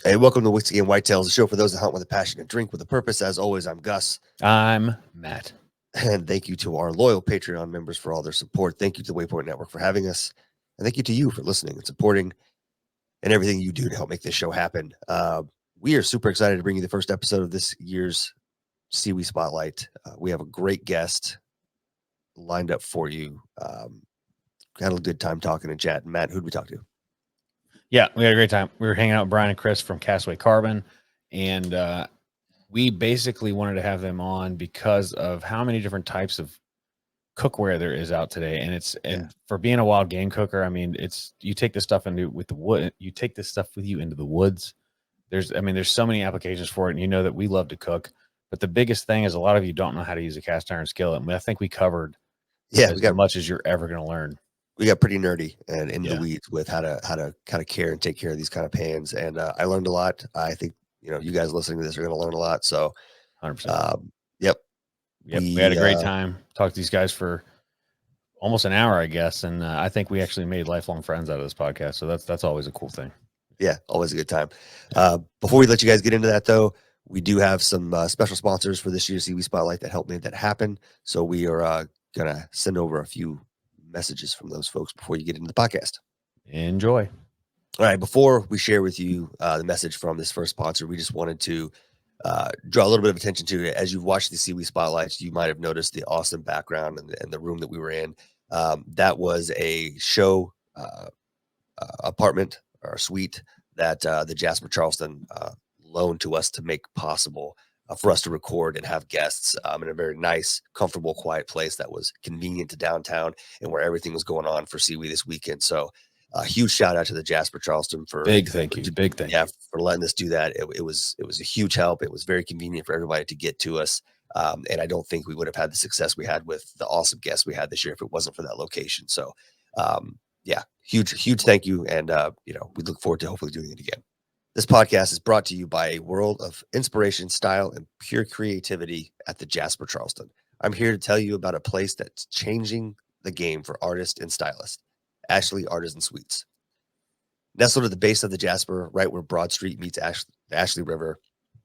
Hey, welcome to Whiskey and Whitetails, the show for those that hunt with a passion and drink with a purpose. As always, I'm Gus. I'm Matt. And thank you to our loyal Patreon members for all their support. Thank you to the Waypoint Network for having us. And thank you to you for listening and supporting and everything you do to help make this show happen. We are super excited to bring you the first episode of this year's SEWE Spotlight. We have a great guest lined up for you. Had a good time talking to chat. Matt, who'd we talk to? Yeah, we had a great time. We were hanging out with Brian and Chris from Castaway Carbon, and we basically wanted to have them on because of how many different types of cookware there is out today. And for being a wild game cooker, I mean, you take this stuff with the wood, you take this stuff with you into the woods. There's so many applications for it, and you know that we love to cook. But the biggest thing is a lot of you don't know how to use a cast iron skillet. I think we covered as much as you're ever going to learn. We got pretty nerdy and into the weeds with how to kind of care and take care of these kind of pans. And I learned a lot. I think, you guys listening to this are going to learn a lot. So 100%. Yep. We had a great time. Talked to these guys for almost an hour, I guess. And I think we actually made lifelong friends out of this podcast. So that's always a cool thing. Yeah. Always a good time. Before we let you guys get into that though, we do have some special sponsors for this year's SEWE Spotlight that helped make that happen. So we are going to send over a few messages from those folks before you get into the podcast. Enjoy. All right. Before we share with you the message from this first sponsor, we just wanted to draw a little bit of attention to it. As you've watched the SEWE Spotlights, you might have noticed the awesome background and the room that we were in. That was a show apartment or suite that the Jasper Charleston loaned to us to make possible for us to record and have guests in a very nice, comfortable, quiet place that was convenient to downtown and where everything was going on for SEWE this weekend. So a huge shout out to the Jasper Charleston for big thank you for letting us do that. It was a huge help. It was very convenient for everybody to get to us. And I don't think we would have had the success we had with the awesome guests we had this year if it wasn't for that location. So huge thank you. And we look forward to hopefully doing it again. This podcast is brought to you by a world of inspiration, style, and pure creativity at the Jasper Charleston. I'm here to tell you about a place that's changing the game for artists and stylists, Ashley Artisan Suites. Nestled at the base of the Jasper, right where Broad Street meets the Ashley River,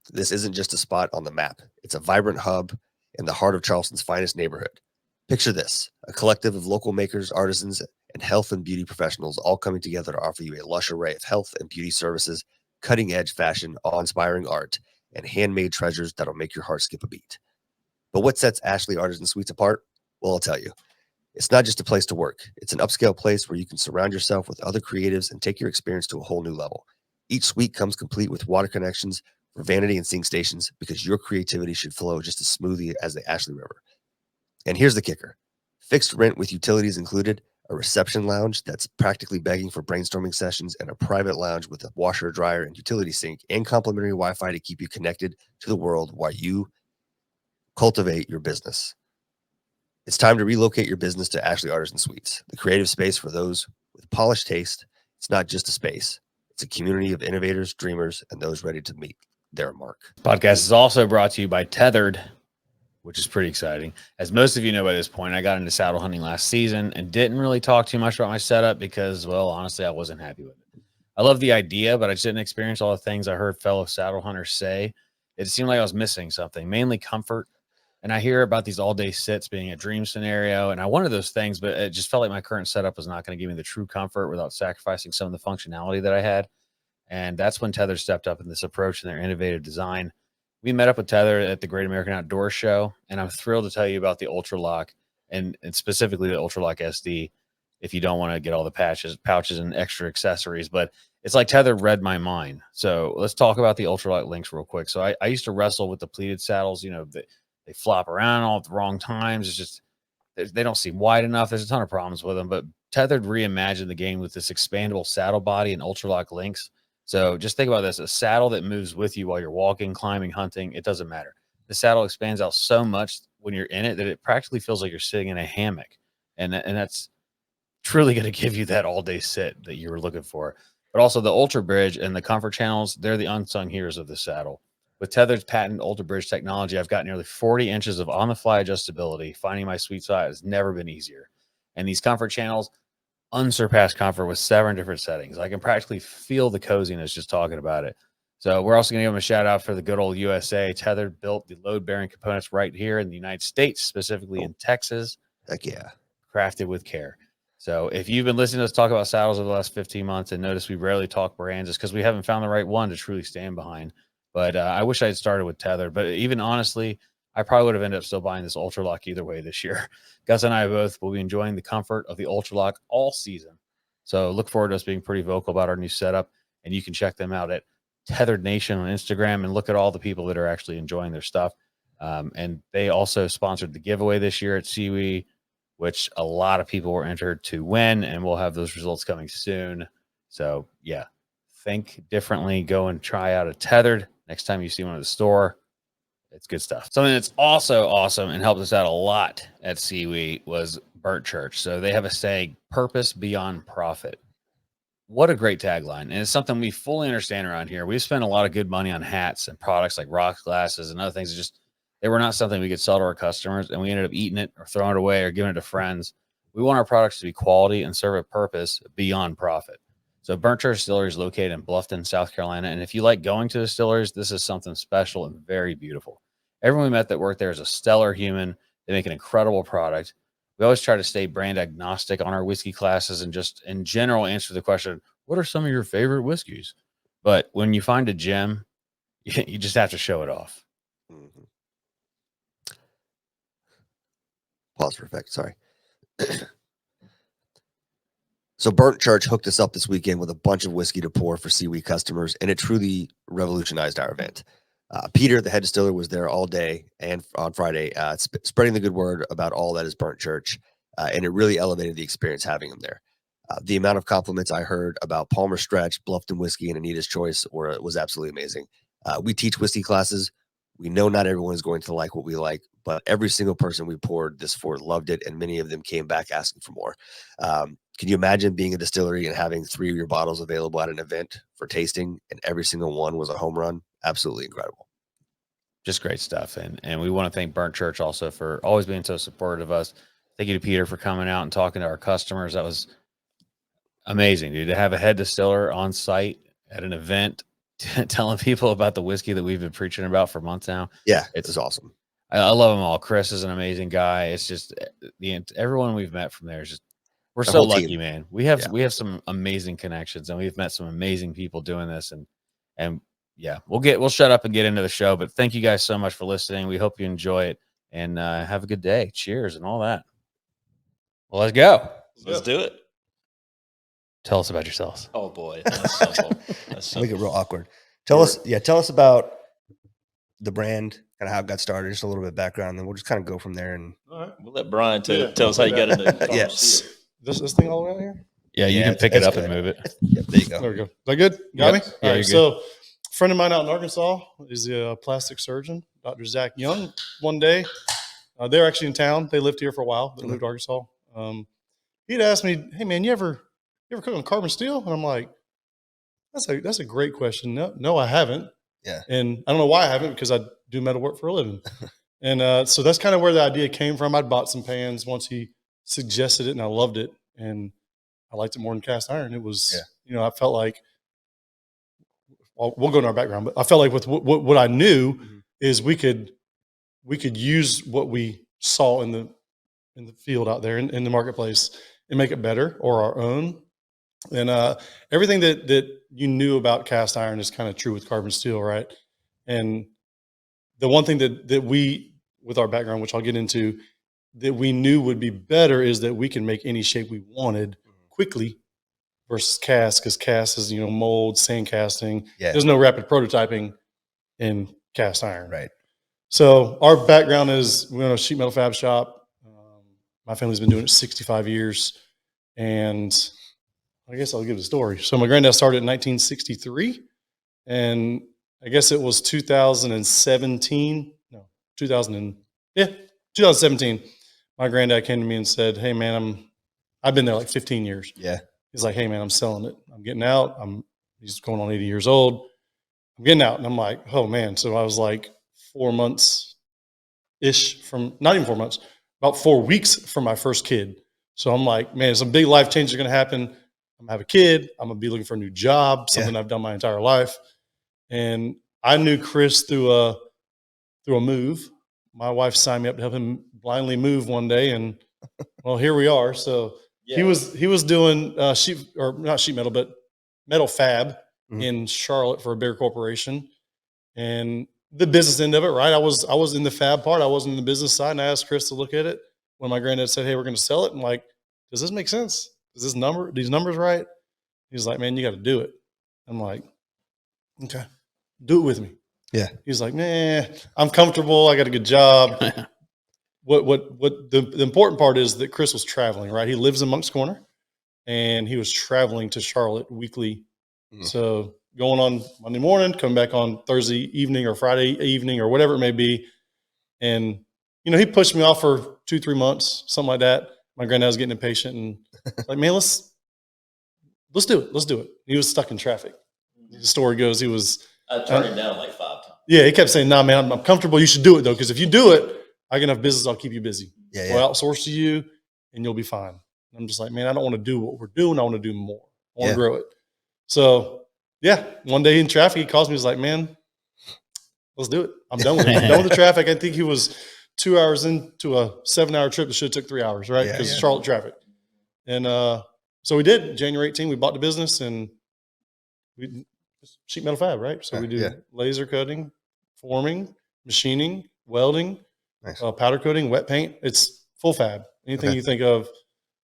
this isn't just a spot on the map. It's a vibrant hub in the heart of Charleston's finest neighborhood. Picture this, a collective of local makers, artisans, and health and beauty professionals all coming together to offer you a lush array of health and beauty services, cutting-edge fashion, awe-inspiring art, and handmade treasures that'll make your heart skip a beat. But what sets Ashley Artisan Suites apart? Well, I'll tell you. It's not just a place to work. It's an upscale place where you can surround yourself with other creatives and take your experience to a whole new level. Each suite comes complete with water connections for vanity and sink stations because your creativity should flow just as smoothly as the Ashley River. And here's the kicker. Fixed rent with utilities included, a reception lounge that's practically begging for brainstorming sessions, and a private lounge with a washer, dryer, and utility sink, and complimentary Wi-Fi to keep you connected to the world while you cultivate your business. It's time to relocate your business to Ashley Artisan Suites, the creative space for those with polished taste. It's not just a space. It's a community of innovators, dreamers, and those ready to meet their mark. Podcast is also brought to you by Tethered, which is pretty exciting. As most of you know by this point, I got into saddle hunting last season and didn't really talk too much about my setup because, well, honestly, I wasn't happy with it. I love the idea, but I just didn't experience all the things I heard fellow saddle hunters say. It seemed like I was missing something, mainly comfort. And I hear about these all-day sits being a dream scenario, and I wanted those things, but it just felt like my current setup was not going to give me the true comfort without sacrificing some of the functionality that I had. And that's when Tether stepped up in this approach and their innovative design. We met up with Tether at the Great American Outdoor Show, and I'm thrilled to tell you about the Ultralock and specifically the Ultralock SD if you don't want to get all the pouches and extra accessories. But it's like Tether read my mind. So let's talk about the Ultralock links real quick. So I used to wrestle with the pleated saddles. They flop around all at the wrong times. It's just they don't seem wide enough. There's a ton of problems with them. But Tethered reimagined the game with this expandable saddle body and Ultralock links. So just think about this, a saddle that moves with you while you're walking, climbing, hunting, it doesn't matter. The saddle expands out so much when you're in it that it practically feels like you're sitting in a hammock. And that's truly going to give you that all-day sit that you were looking for. But also the Ultra Bridge and the comfort channels, they're the unsung heroes of the saddle. With Tethered's patent Ultra Bridge technology, I've got nearly 40 inches of on-the-fly adjustability. Finding my sweet spot has never been easier. And these comfort channels, unsurpassed comfort with 7 different settings. I can practically feel the coziness just talking about it. So we're also going to give them a shout out for the good old USA. Tethered built the load bearing components right here in the United States, specifically in Texas. Heck yeah. Crafted with care. So if you've been listening to us talk about saddles over the last 15 months and notice we rarely talk brands, it's because we haven't found the right one to truly stand behind. But I wish I had started with Tethered. But even honestly, I probably would have ended up still buying this Ultralock either way this year. Gus and I both will be enjoying the comfort of the Ultralock all season. So look forward to us being pretty vocal about our new setup. And you can check them out at Tethered Nation on Instagram and look at all the people that are actually enjoying their stuff. And they also sponsored the giveaway this year at SEWE, which a lot of people were entered to win, and we'll have those results coming soon. So yeah, think differently. Go and try out a Tethered next time you see one at the store. It's good stuff. Something that's also awesome and helped us out a lot at SEWE was Burnt Church. So they have a saying, purpose beyond profit. What a great tagline. And it's something we fully understand around here. We've spent a lot of good money on hats and products like rock glasses and other things. Just they were not something we could sell to our customers, and we ended up eating it or throwing it away or giving it to friends. We want our products to be quality and serve a purpose beyond profit. So Burnt Church Distillery is located in Bluffton, South Carolina. And if you like going to distilleries, this is something special and very beautiful. Everyone we met that worked there is a stellar human. They make an incredible product. We always try to stay brand agnostic on our whiskey classes and just in general answer the question, what are some of your favorite whiskeys? But when you find a gem, you just have to show it off. Mm-hmm. Pause for effect. Sorry. So Burnt Church hooked us up this weekend with a bunch of whiskey to pour for SEWE customers, and it truly revolutionized our event. Peter, the head distiller, was there all day and on Friday, spreading the good word about all that is Burnt Church, and it really elevated the experience having him there. The amount of compliments I heard about Palmer Stretch, Bluffton Whiskey, and Anita's Choice was absolutely amazing. We teach whiskey classes. We know not everyone is going to like what we like, but every single person we poured this for loved it, and many of them came back asking for more. Can you imagine being a distillery and having 3 of your bottles available at an event for tasting, and every single one was a home run? Absolutely incredible. Just great stuff. And we want to thank Burnt Church also for always being so supportive of us. Thank you to Peter for coming out and talking to our customers. That was amazing, dude, to have a head distiller on site at an event telling people about the whiskey that we've been preaching about for months now. Yeah, it's awesome. I love them all. Chris is an amazing guy. It's just everyone we've met from there is just, we're so lucky, team. Man. We have some amazing connections, and we've met some amazing people doing this. And yeah, we'll shut up and get into the show, but thank you guys so much for listening. We hope you enjoy it, and have a good day. Cheers and all that. Well, let's go. Let's do it. Tell us about yourselves. Oh boy, that's simple. That's simple. Make it real awkward. Tell us about the brand, kind of how it got started, just a little bit of background, and then we'll just kind of go from there. And all right, we'll let Brian tell us how you got into it. Yes. This thing all around here? Yeah, you can pick it up and move it. Yep, there you go. There we go. Is that good? Got me? Yeah, all right, so a friend of mine out in Arkansas is a plastic surgeon, Dr. Zach Young. One day, they're actually in town. They lived here for a while. They moved to Arkansas. He'd asked me, hey, man, you ever cook on carbon steel? And I'm like, that's a great question. No, I haven't. Yeah. And I don't know why I haven't, because I do metal work for a living. And so that's kind of where the idea came from. I'd bought some pans once he suggested it, and I loved it. And I liked it more than cast iron. It was, I felt like, well, we'll go into our background, but I felt like with what I knew is we could use what we saw in the field out there in the marketplace and make it better or our own. And everything that you knew about cast iron is kind of true with carbon steel, right? And the one thing that we, with our background, which I'll get into, that we knew would be better is that we can make any shape we wanted quickly versus cast, because cast is, mold, sand casting. Yeah. There's no rapid prototyping in cast iron. Right. So our background is we own a sheet metal fab shop. My family's been doing it 65 years. And I guess I'll give the story. So my granddad started in 1963, and I guess it was 2017. 2017. My granddad came to me and said, hey man, I've been there like 15 years. Yeah. He's like, hey man, I'm selling it. I'm getting out. He's going on 80 years old. I'm getting out. And I'm like, oh man. So I was like 4 months ish from, not even 4 months, about 4 weeks from my first kid. So I'm like, man, some big life changes are going to happen. I'm going to have a kid. I'm going to be looking for a new job, something I've done my entire life. And I knew Chris through a move. My wife signed me up to help him blindly move one day, and well, here we are. So he was doing not sheet metal, but metal fab in Charlotte for a bigger corporation, and the business end of it, right? I was in the fab part. I wasn't in the business side, and I asked Chris to look at it when my granddad said, "Hey, we're going to sell it." I'm like, "Does this make sense? Is these numbers right?" He's like, "Man, you got to do it." I'm like, "Okay, do it with me." Yeah. He's like, "Nah, I'm comfortable. I got a good job." What the important part is that Chris was traveling, right? He lives in Moncks Corner, and he was traveling to Charlotte weekly. So going on Monday morning, coming back on Thursday evening or Friday evening or whatever it may be. And, he pushed me off for 2-3 months, something like that. My granddad was getting impatient and like, "Man, let's do it. Let's do it." He was stuck in traffic. The story goes, I turned him down like 5 times. Yeah, he kept saying, "Nah, man, I'm comfortable. You should do it though. Cause if you do it, I get enough business. I'll keep you busy. Yeah. We'll outsource to you and you'll be fine." And I'm just like, "Man, I don't want to do what we're doing. I want to do more. I want to grow it." So yeah, one day in traffic, he calls me. He's like, "Man, let's do it. I'm done with it. I'm done with the traffic." I think he was 2 hours into a 7-hour trip that should have took 3 hours, right? Because Charlotte traffic. And so we did. January 18, we bought the business and we sheet metal fab, right? So we do laser cutting, forming, machining, welding, powder coating, wet paint. It's full fab. Anything you think of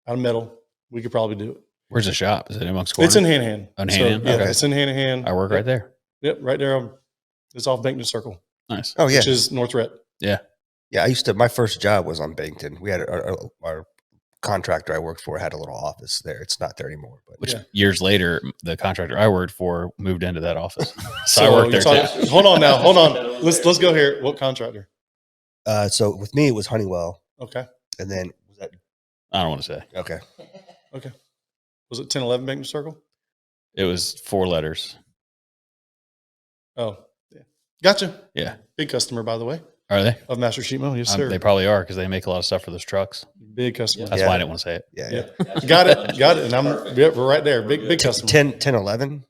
out of metal, we could probably do it. Where's the shop? Is it in Moncks Corner? It's in Hanahan. On Hanahan? So, yeah, Okay. it's in Hanahan. I work right there. Yep, right there. It's off Bankton Circle. Nice. Oh yeah. Which is North Rhett. Yeah. Yeah. My first job was on Bankton. We had our contractor I worked for had a little office there. It's not there anymore, but Which years later, the contractor I worked for moved into that office. So I So worked there too. hold on now. Hold on. Let's go here. What contractor? so with me it was Honeywell, Okay. and then was that I don't want to say. okay? Okay. Was it 1011 Bankton Circle? It was 4 letters. Oh, yeah. Gotcha. Yeah. Big customer, by the way, Are they? of Master Sheet Metal. Yes, sir. They probably are because they make a lot of stuff for those trucks. Big customer. That's why I didn't want to say it. Yeah. Got it. And we're right there. Big customer. 10 11.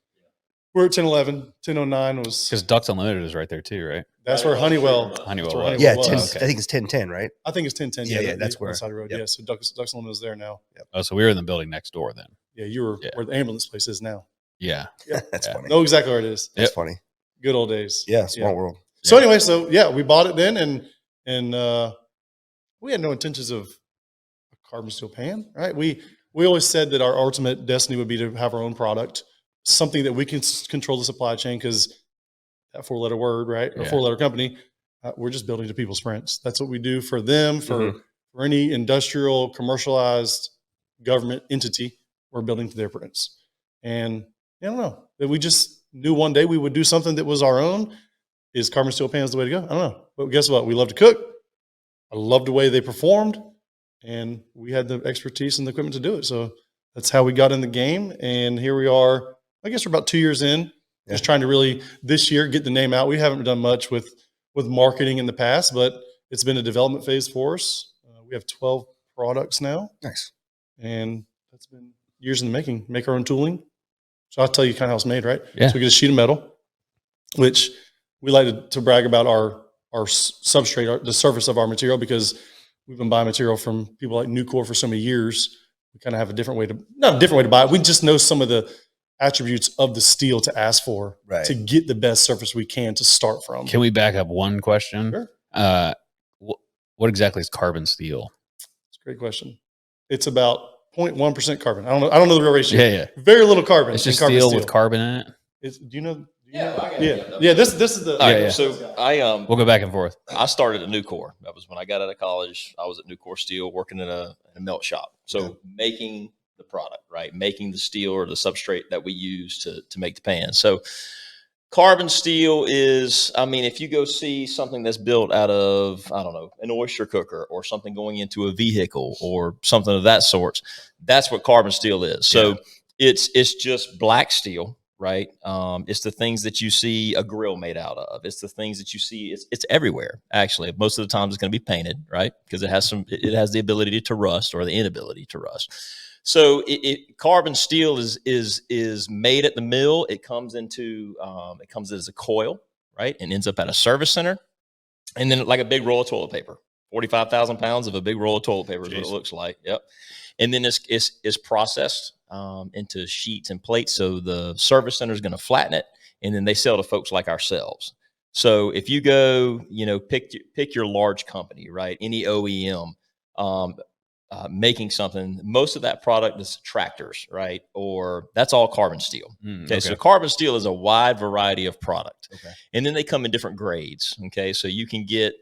We're at 1011. 1009 was Because Ducks Unlimited is right there too, right? that's where Honeywell. Honeywell that's where was. Honeywell Yeah, was. 10, Okay. I think it's 10 right? I think it's 1010. Yeah, that's where- on the side of the road. yep. Yeah, so Ducks Unlimited is there now. Oh, so we were in the building next door then. Yeah, you were where the ambulance place is now. Yeah. That's funny. Know exactly where it is. That's funny. Good old days. Yeah, small world. So anyway, we bought it then, and we had no intentions of a carbon steel pan, right? We always said that our ultimate destiny would be to have our own product, something that we can control the supply chain, because that 4-letter word, right, or 4-letter company, we're just building to people's prints. That's what we do for them, for any industrial, commercialized government entity. We're building to their prints, and I don't know that we just knew one day we would do something that was our own. Is carbon steel pans the way to go? I don't know. But guess what? We love to cook. I love the way they performed, and we had the expertise and the equipment to do it. So that's how we got in the game. And here we are. I guess we're about 2 years in, just trying to really this year get the name out. We haven't done much with marketing in the past, but it's been a development phase for us. We have 12 products now. Nice. And that's been years in the making. Make our own tooling. So I'll tell you kind of how it's made, right? Yeah. So we get a sheet of metal, which we like to brag about our substrate, the surface of our material, because we've been buying material from people like Nucor for so many years. We kind of have not a different way to buy it. We just know some of the attributes of the steel to ask for to get the best surface we can to start from. Can we back up one question? Sure. What exactly is carbon steel? It's a great question. It's about 0.1% carbon. I don't know the real ratio. Yeah. Very little carbon. It's just in carbon steel with carbon in it. Do you know? Yeah. Yeah. This is the. All right, Yeah. So We'll go back and forth. I started at Nucor. That was when I got out of college. I was at Nucor Steel working in a melt shop. So making the product, right? Making the steel or the substrate that we use to make the pan. So carbon steel is, I mean, if you go see something that's built out of, I don't know, an oyster cooker or something going into a vehicle or something of that sort, that's what carbon steel is. So it's just black steel. Right. It's the things that you see a grill made out of. It's the things that you see. It's everywhere. Actually, most of the time it's going to be painted, right? Because it has the ability to rust or the inability to rust. So carbon steel is made at the mill. It comes it comes as a coil, right, and ends up at a service center, and then like a big roll of toilet paper, 45,000 pounds of a big roll of toilet paper is what it looks like. Yep, and then it's processed into sheets and plates. So the service center is going to flatten it, and then they sell to folks like ourselves. So if you go, pick your large company, right, any OEM. Making something, most of that product is tractors, right? Or that's all carbon steel. Okay. So carbon steel is a wide variety of product. Okay. And then they come in different grades. Okay. So you can get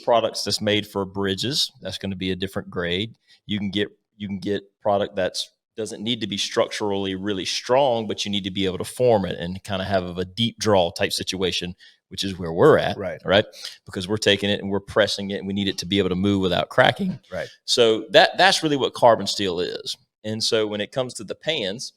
products that's made for bridges. That's going to be a different grade. You can get product that's doesn't need to be structurally really strong, but you need to be able to form it and kind of have a deep draw type situation, which is where we're at, right? Because we're taking it and we're pressing it and we need it to be able to move without cracking. Right. So that's really what carbon steel is. And so when it comes to the pans,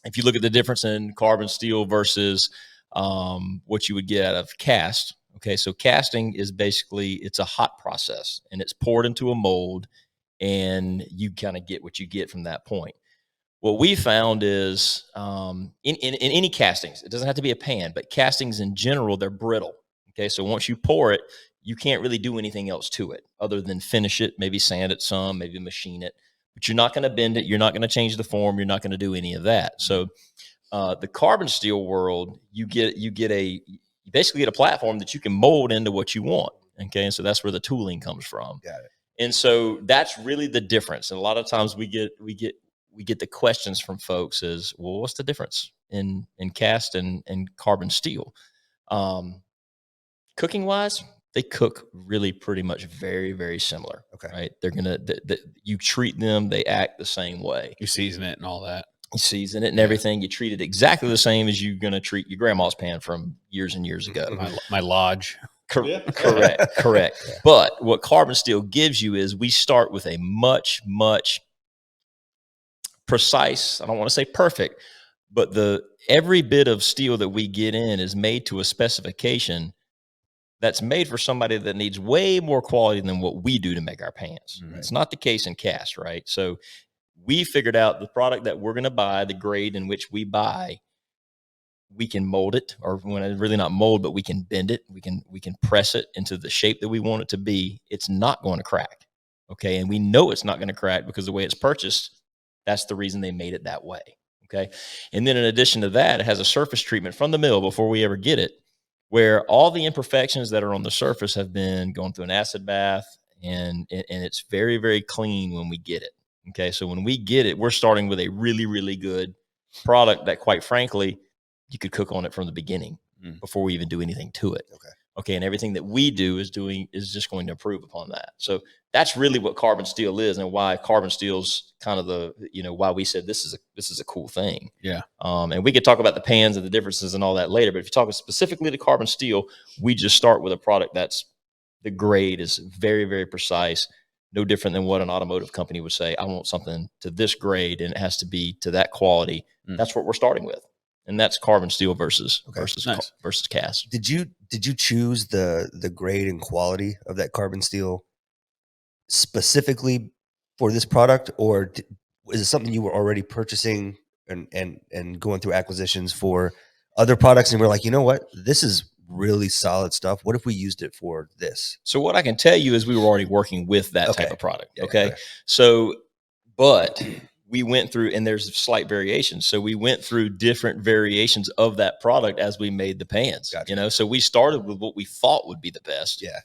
if you look at the difference in carbon steel versus what you would get out of cast, okay, so casting is basically, it's a hot process and it's poured into a mold and you kind of get what you get from that point. What we found is in any castings, it doesn't have to be a pan, but castings in general, they're brittle. Okay, so once you pour it, you can't really do anything else to it other than finish it, maybe sand it some, maybe machine it. But you're not going to bend it. You're not going to change the form. You're not going to do any of that. So the carbon steel world, you basically get a platform that you can mold into what you want. Okay, and so that's where the tooling comes from. Got it. And so that's really the difference. And a lot of times we get the questions from folks is, well, what's the difference in cast and carbon steel? Cooking wise, they cook really pretty much very, very similar. Okay. Right. They're going to, you treat them, they act the same way. You season it and all that. You season it and everything. You treat it exactly the same as you're going to treat your grandma's pan from years and years ago. My lodge. Correct. Yeah. But what carbon steel gives you is we start with a much, much precise, I don't want to say perfect, but every bit of steel that we get in is made to a specification that's made for somebody that needs way more quality than what we do to make our pans. Right. It's not the case in cast, right? So we figured out the product that we're going to buy, the grade in which we buy, we can mold it, or when it's really not mold, but we can bend it. We can press it into the shape that we want it to be. It's not going to crack. Okay. And we know it's not going to crack because the way it's purchased, that's the reason they made it that way. Okay. And then in addition to that, it has a surface treatment from the mill before we ever get it, where all the imperfections that are on the surface have been going through an acid bath, and it's very, very clean when we get it. Okay. So when we get it, we're starting with a really, really good product that, quite frankly, you could cook on it from the beginning before we even do anything to it. Okay. And everything that we do is just going to improve upon that. So that's really what carbon steel is, and why carbon steel's kind of why we said this is a cool thing. Yeah. And we could talk about the pans and the differences and all that later, but if you're talking specifically to carbon steel, we just start with a product that's, the grade is very, very precise, no different than what an automotive company would say. I want something to this grade and it has to be to that quality. That's what we're starting with. And that's carbon steel versus cast. Did you choose the grade and quality of that carbon steel specifically for this product, or is it something you were already purchasing and going through acquisitions for other products, and we're like, you know what, this is really solid stuff. What if we used it for this? So what I can tell you is we were already working with that type of product. Okay. So, but we went through, and there's slight variations. So we went through different variations of that product as we made the pans. Gotcha. So we started with what we thought would be the best. Yeah.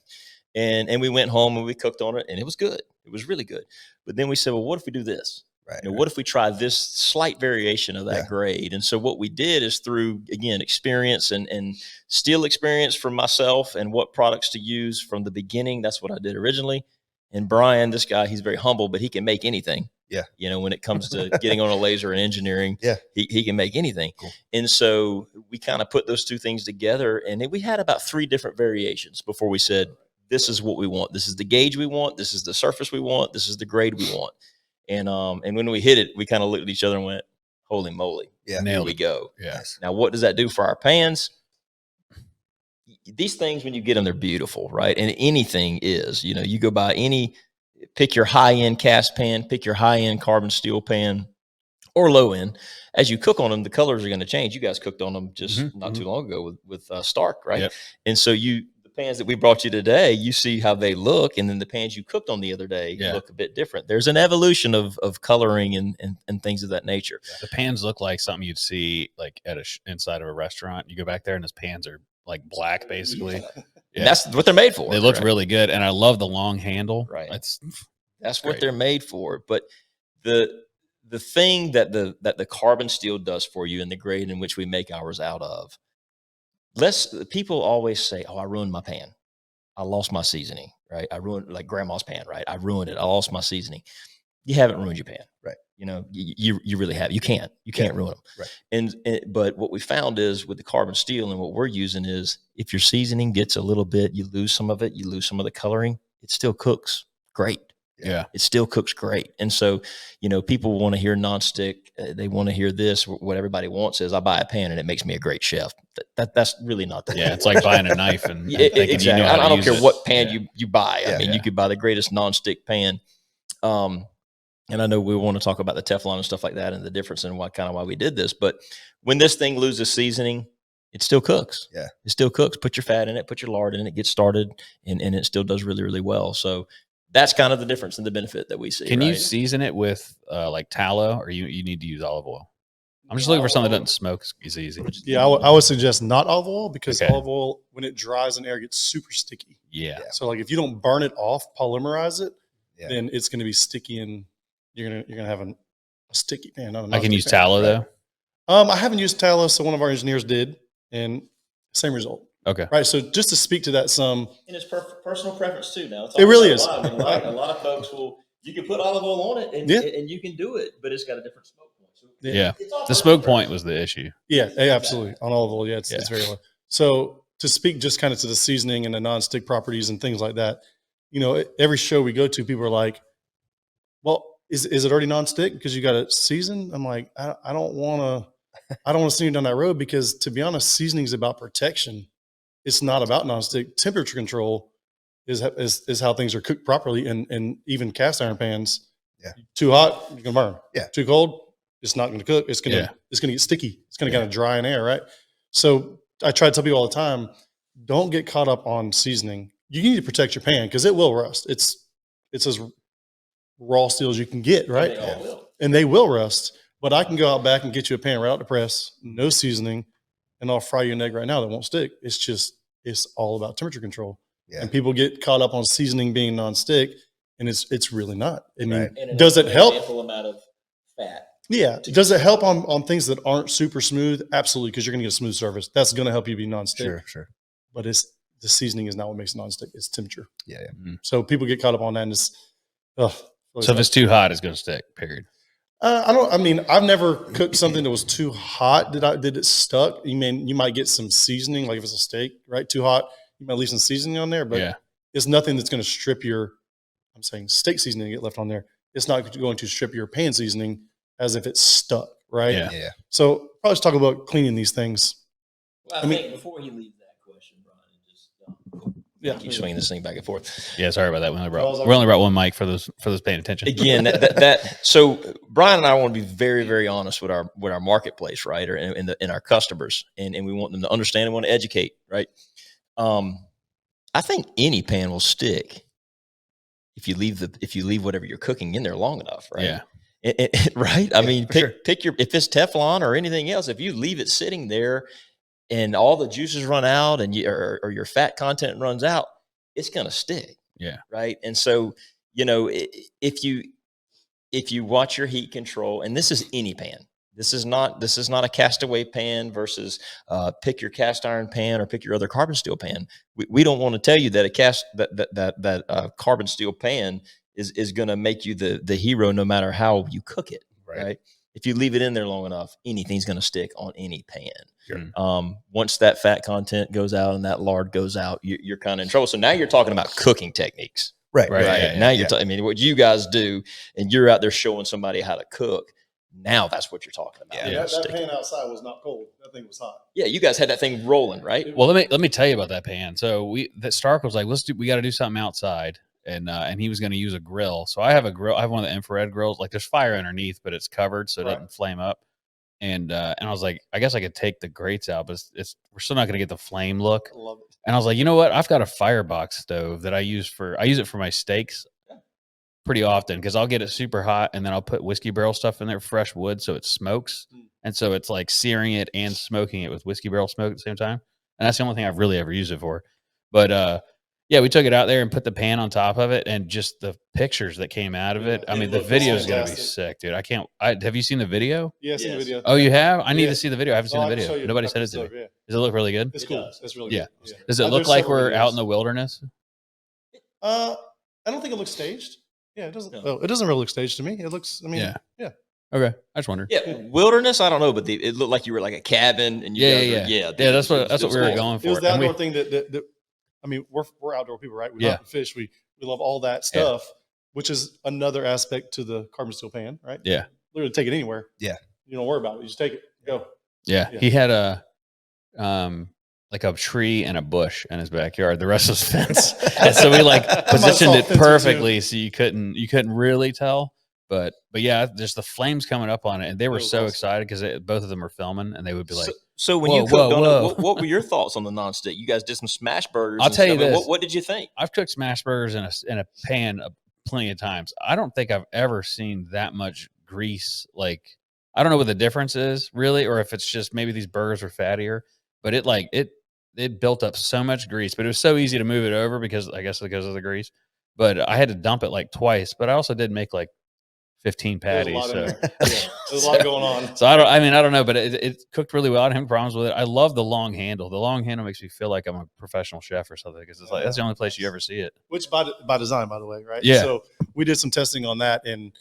And we went home and we cooked on it, and it was good. It was really good. But then we said, well, what if we do this? Right. What if we try this slight variation of that grade? And so what we did is, through, again, experience and steel experience from myself and what products to use from the beginning. That's what I did originally. And Brian, this guy, he's very humble, but he can make anything. Yeah. When it comes to getting on a laser and engineering, he can make anything. Cool. And so we kind of put those two things together, and we had about 3 different variations before we said, this is what we want. This is the gauge we want. This is the surface we want. This is the grade we want. And when we hit it, we kind of looked at each other and went, holy moly. Yeah. There we go. Yeah. Now, what does that do for our pans? These things, when you get them, they're beautiful, right? And anything is, you go buy any pick your high end cast pan, pick your high end carbon steel pan, or low end. As you cook on them, the colors are going to change. You guys cooked on them just not too long ago with Stark, right? Yep. And so the pans that we brought you today, you see how they look, and then the pans you cooked on the other day look a bit different. There's an evolution of coloring and things of that nature. The pans look like something you'd see like at inside of a restaurant. You go back there and those pans are like black, basically. And that's what they're made for. They look really good, and I love the long handle. Right. That's great. what they're made for. But the thing that the carbon steel does for you, and the grade in which we make ours out of, people always say, "Oh, I ruined my pan. I lost my seasoning." Right? I ruined, like grandma's pan. Right? I ruined it. I lost my seasoning. You haven't ruined your pan. Right. You know, you really have. You can't ruin them. Right. But what we found is with the carbon steel, and what we're using is, if your seasoning gets a little bit, you lose some of it, you lose some of the coloring, it still cooks great. Yeah. It still cooks great. And so, you know, people want to hear nonstick. They want to hear this. What everybody wants is, I buy a pan and it makes me a great chef. That's really not the Yeah. It's like buying a knife and exactly. You know I don't care what pan you buy. Yeah, I mean, you could buy the greatest nonstick pan. And I know we want to talk about the Teflon and stuff like that, and the difference and why we did this. But when this thing loses seasoning, it still cooks. Yeah. It still cooks. Put your fat in it, put your lard in it, get started, and it still does really, really well. So that's kind of the difference and the benefit that we see. Can you season it with like tallow, or you need to use olive oil? I'm just looking for something that doesn't smoke as easy. Yeah, I would suggest not olive oil, because olive oil, when it dries in air, gets super sticky. Yeah. So like if you don't burn it off, polymerize it, then it's going to be sticky, and you're gonna have a sticky pan. I can use tallow though. I haven't used tallow, so one of our engineers did, and same result. Okay. Right. So just to speak to that some, and it's personal preference too. Now it really is. A lot of folks you can put olive oil on it, and you can do it, but it's got a different smoke point. So the smoke point was the issue. Yeah, absolutely. On olive oil, it's very low. So to speak just kind of to the seasoning and the nonstick properties and things like that, you know, every show we go to, people are like, "Well, is it already nonstick because you got it seasoned?" I'm like, I don't want to send you down that road, because, to be honest, seasoning is about protection. It's not about nonstick. Temperature control is how things are cooked properly, and even cast iron pans. Yeah. Too hot, you're gonna burn. Yeah. Too cold, it's not gonna cook. It's gonna get sticky. It's gonna kind of dry in air, right? So I try to tell people all the time, don't get caught up on seasoning. You need to protect your pan, because it will rust. It's as raw steel as you can get, right? And they will rust. But I can go out back and get you a pan right out the press, no seasoning, and I'll fry you an egg right now that won't stick. It's all about temperature control. Yeah. And people get caught up on seasoning being nonstick, and it's really not. I mean, does it help? Amount of fat. Yeah. Does it help on things that aren't super smooth? Absolutely, because you're going to get a smooth surface. That's going to help you be nonstick. Sure. But the seasoning is not what makes it nonstick. It's temperature. Yeah. Mm-hmm. So people get caught up on that, and so if it's too hot, it's going to stick. Period. I've never cooked something that was too hot. Did it stuck? You might get some seasoning, like if it's a steak, right? Too hot, you might leave some seasoning on there, but it's nothing that's going to strip I'm saying steak seasoning get left on there. It's not going to strip your pan seasoning as if it's stuck, right? Yeah. So probably just talk about cleaning these things. Well, I think before he leaves that question, Brian, keep swinging this thing back and forth. Yeah, sorry about that. We only brought one mic for those paying attention. Again, so Brian and I want to be very, very honest with our marketplace, right, or in our customers, and we want them to understand and want to educate, right. I think any pan will stick if you leave whatever you're cooking in there long enough, right? Yeah. Right. I mean, pick your, if it's Teflon or anything else, if you leave it sitting there and all the juices run out and or your fat content runs out, it's going to stick. Yeah. Right. And so, you know, if you watch your heat control, and this is any pan, this is not a castaway pan versus pick your cast iron pan or pick your other carbon steel pan. We don't want to tell you that that carbon steel pan is going to make you the hero no matter how you cook it. Right. If you leave it in there long enough, anything's going to stick on any pan. Sure. Once that fat content goes out and that lard goes out, you're kind of in trouble. So now you're talking about cooking techniques. Right. Yeah, now you're I mean, what you guys do, and you're out there showing somebody how to cook. Now that's what you're talking about. Yeah, that pan outside was not cold. That thing was hot. Yeah, you guys had that thing rolling, right? Well, let me tell you about that pan. So that Stark was like, we got to do something outside. and he was going to use a grill. So I have a grill. I have one of the infrared grills. Like there's fire underneath, but it's covered so it doesn't flame up. And I was like, I guess I could take the grates out, but we're still not going to get the flame look. I love it. And I was like, you know what? I've got a firebox stove that I use it for my steaks pretty often because I'll get it super hot and then I'll put whiskey barrel stuff in there, fresh wood, so it smokes. And so it's like searing it and smoking it with whiskey barrel smoke at the same time. And that's the only thing I've really ever used it for. But yeah, we took it out there and put the pan on top of it, and just the pictures that came out of it. I mean, the video is going to be sick, dude. Have you seen the video? Yeah, I've seen the video. Oh, you have? I need to see the video. I haven't seen the video. You. Nobody said it to me. Yeah. Does it look really good? It's cool. It's really good. Yeah. Does it look like we're out in the wilderness? I don't think it looks staged. Yeah, it doesn't. No. Well, it doesn't really look staged to me. It looks. I mean, yeah. Okay, I just wondered. Yeah, wilderness. I don't know, but it looked like you were like a cabin, and yeah. That's what we were going for. It was the outdoor thing that I mean, we're outdoor people, right? We love to fish. We love all that stuff, which is another aspect to the carbon steel pan, right? Yeah, literally take it anywhere. Yeah, you don't worry about it. You just take it, go. Yeah, he had a like a tree and a bush in his backyard. The rest was fence, and so we like positioned it perfectly so you couldn't really tell. But yeah, just the flames coming up on it, and they were so excited because both of them were filming, and they would be like, "So when you cooked on it, what were your thoughts on the nonstick? You guys did some smash burgers. I'll tell you this. What did you think? I've cooked smash burgers in a pan plenty of times. I don't think I've ever seen that much grease. Like, I don't know what the difference is really, or if it's just maybe these burgers are fattier. But it built up so much grease. But it was so easy to move it over because of the grease. But I had to dump it like twice. But I also did make like 15 patties. There's a lot going on. So I don't know, but it cooked really well. I didn't have problems with it. I love the long handle. The long handle makes me feel like I'm a professional chef or something because it's like that's the only place you ever see it. Which by design, by the way, right? Yeah. So we did some testing on that, and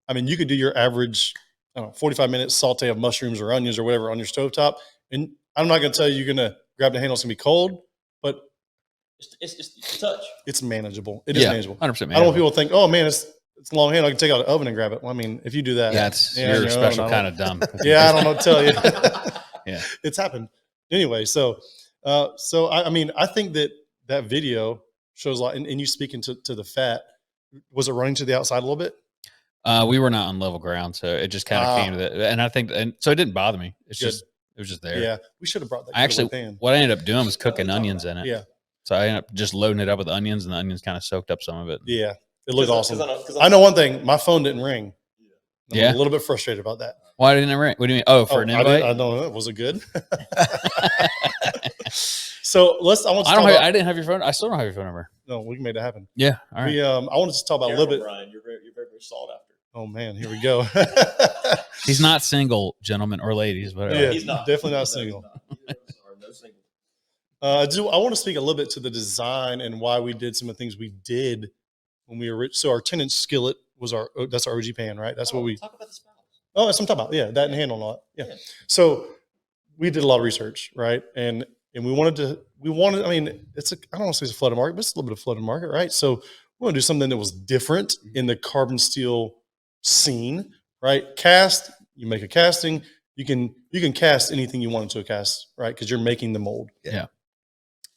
I mean, you could do your average, 45-minute saute of mushrooms or onions or whatever on your stovetop, and I'm not going to tell you you're going to grab the handle; it's going to be cold, but it's touch. It's manageable. It is manageable. 100% manageable. I don't want people to think, oh man, it's a long handle. I can take out the oven and grab it. Well, I mean, if you do that, you're a special kind of dumb. Yeah, I don't know what to tell you. Yeah, it's happened anyway. So I mean, I think that video shows a lot. And you speaking to the fat, was it running to the outside a little bit? We were not on level ground, so it just kind of came to that. And I think, so it didn't bother me. It was just there. Yeah, we should have brought that. Actually, what I ended up doing was cooking onions in it. Yeah. So I ended up just loading it up with onions, and the onions kind of soaked up some of it. Yeah. It looked awesome. I know one thing. My phone didn't ring. I'm a little bit frustrated about that. Why didn't it ring? What do you mean? Oh, for an invite? I don't know. Was it good? So I didn't have your phone. I still don't have your phone number. No, we can make that happen. Yeah. All right. I wanted to talk about a little bit. Brian, you're very sought after. Oh man, here we go. He's not single, gentlemen or ladies, but yeah, he's not definitely not single. No single. I want to speak a little bit to the design and why we did some of the things we did when we were so our 10-inch skillet was that's our OG pan, right? That's what we talk about the spouse. Oh, that's what I'm talking about. Yeah, that and handle and all that. Yeah. So we did a lot of research, right? And we wanted, I mean, I don't want to say it's a flooded market, but it's a little bit of flooded market, right? So we want to do something that was different in the carbon steel scene, right? Cast, you make a casting, you can cast anything you want into a cast, right? Because you're making the mold. Yeah.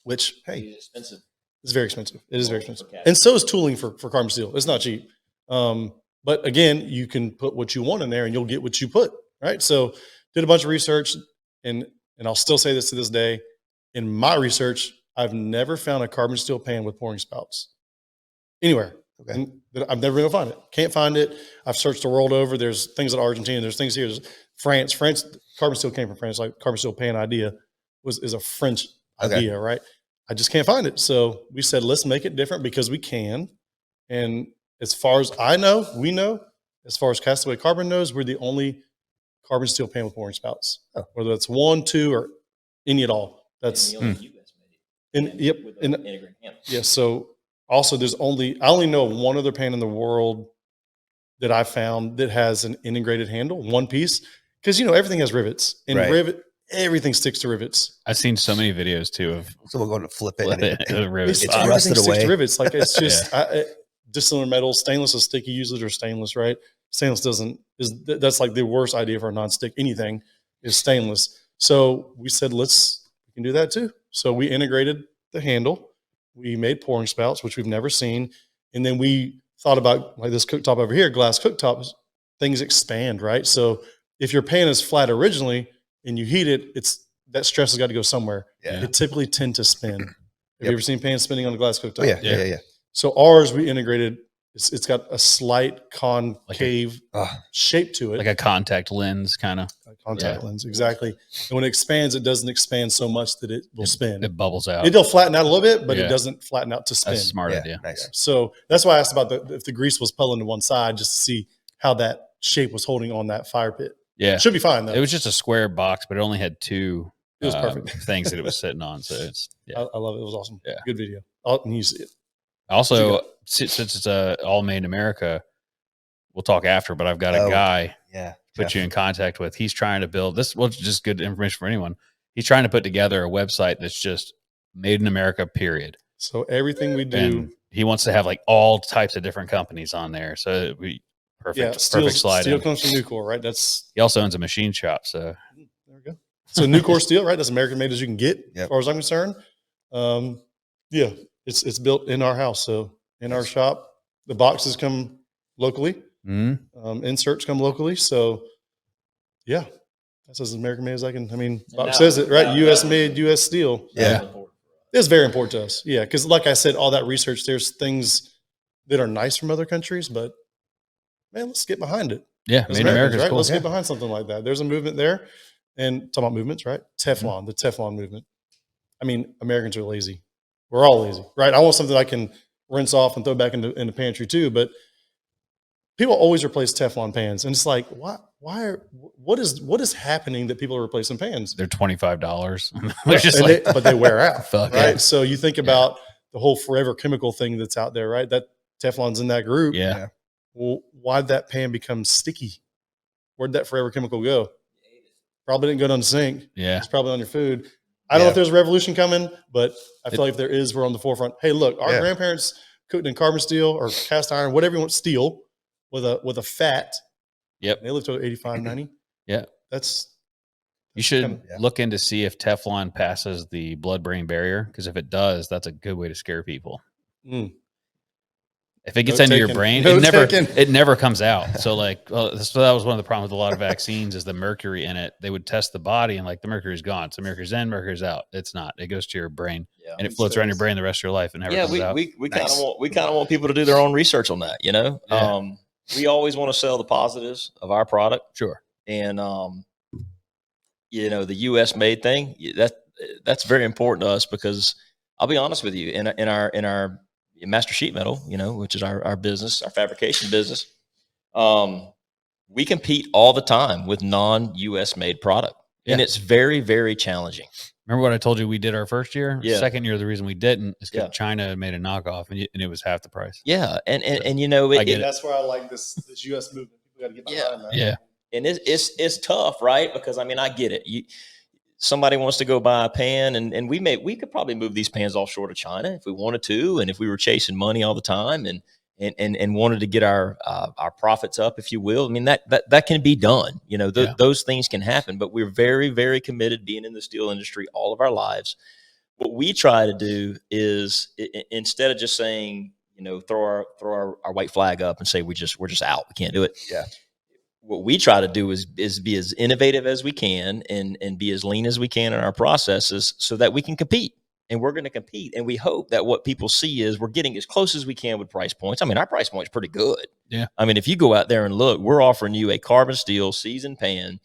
Which, hey, it's expensive. It's very expensive. It is very expensive. And so is tooling for carbon steel. It's not cheap. But again, you can put what you want in there and you'll get what you put, right? So did a bunch of research, and I'll still say this to this day. In my research, I've never found a carbon steel pan with pouring spouts anywhere. Okay. And I've never been able to find it. Can't find it. I've searched the world over. There's things in Argentina. There's things here. There's France. Carbon steel came from France. Like carbon steel pan idea is a French idea, right? I just can't find it. So we said, let's make it different because we can. And as far as I know, as far as Castaway Carbon knows, we're the only carbon steel pan with pouring spouts. Whether that's 1, 2, or any at all. That's and the only US made it. With an integrated handle. Yeah. So also I only know one other pan in the world that I found that has an integrated handle, one piece. Because everything has rivets. And everything sticks to rivets. I've seen so many videos too of someone going to flip it. Rivets. It's rusted away. To rivets. Like it's just dissimilar metal. Stainless is sticky. Usually they're stainless, right? Stainless that's like the worst idea for a non-stick. Anything is stainless. So we said, we can do that too. So we integrated the handle. We made pouring spouts, which we've never seen. And then we thought about like this cooktop over here, glass cooktops, things expand, right? So if your pan is flat originally and you heat it, that stress has got to go somewhere. Yeah. It typically tend to spin. Have you ever seen pans spinning on a glass cooktop? Oh, yeah. So ours, we integrated. It's got a slight concave shape to it, like a contact lens kind of. Contact lens, exactly. And when it expands, it doesn't expand so much that it will spin. It bubbles out. It'll flatten out a little bit, but it doesn't flatten out to spin. That's a smart idea. Nice. So that's why I asked about if the grease was pulling to one side, just to see how that shape was holding on that fire pit. Yeah. Should be fine though. It was just a square box, but it only had two It was perfect. things that it was sitting on. So it's I love it. It was awesome. Yeah. Good video. I'll use it. Also, since it's all made in America, we'll talk after, but I've got a guy put you in contact with. He's trying to build this. Well, just good information for anyone. He's trying to put together a website that's just made in America, period. So everything we do. And he wants to have like all types of different companies on there. So perfect slide. Steel comes from Nucor, right? He also owns a machine shop. So there we go. So Nucor steel, right? That's American made as you can get, Yep. as far as I'm concerned. It's built in our house. So in our shop, the boxes come locally. Inserts come locally. So yeah, that's as American made as I can. I mean, box says it, right? U.S. made, U.S. steel. Yeah. It's very important to us. Yeah. Because like I said, all that research, there's things that are nice from other countries, but man, let's get behind it. Yeah. As Made in America is right? cool. Let's get behind something like that. There's a movement there. And talking about movements, right? Teflon, the Teflon movement. I mean, Americans are lazy. We're all lazy, right? I want something I can rinse off and throw back in the pantry too. But people always replace Teflon pans. And it's like, what is happening that people are replacing pans? They're $25. But they wear out. Fuck right. yeah. So you think about the whole forever chemical thing that's out there, right? That Teflon's in that group. Yeah. Well, why'd that pan become sticky? Where'd that forever chemical go? Probably didn't go down the sink. Yeah. It's probably on your food. I don't know if there's a revolution coming, but I feel like if there is, we're on the forefront. Hey, look, our grandparents cooked in carbon steel or cast iron, whatever you want, steel with a fat. Yep. And they lived to 85, 90. Yeah. You should look into see if Teflon passes the blood-brain barrier, because if it does, that's a good way to scare people. If it gets into your brain, it never comes out. So like, that was one of the problems with a lot of vaccines is the mercury in it. They would test the body and like the mercury's gone. So mercury's in, mercury's out. It's not. It goes to your brain and it floats around your brain the rest of your life and never comes out. We kind of want people to do their own research on that. You know, we always want to sell the positives of our product. Sure. And the U.S. made thing that's very important to us, because I'll be honest with you, in our Master Sheet Metal, which is our business, our fabrication business, we compete all the time with non-U.S. made product, and it's very, very challenging. Remember what I told you we did our first year? Yeah. Second year, the reason we didn't is because China made a knockoff, and it was half the price. Yeah, and that's where I like this U.S. movement. People got to get behind that. Yeah, and it's tough, right? Because I get it. Somebody wants to go buy a pan, and we could probably move these pans offshore to China if we wanted to, and if we were chasing money all the time and wanted to get our profits up, if you will. I mean, that can be done. Those things can happen, but we're very, very committed being in the steel industry all of our lives. What we try to do is, instead of just saying, throw our white flag up and say we're just out, we can't do it. Yeah. What we try to do is be as innovative as we can and be as lean as we can in our processes so that we can compete. And we're going to compete. And we hope that what people see is we're getting as close as we can with price points. I mean, our price point is pretty good. Yeah. I mean, if you go out there and look, we're offering you a carbon steel seasoned pan.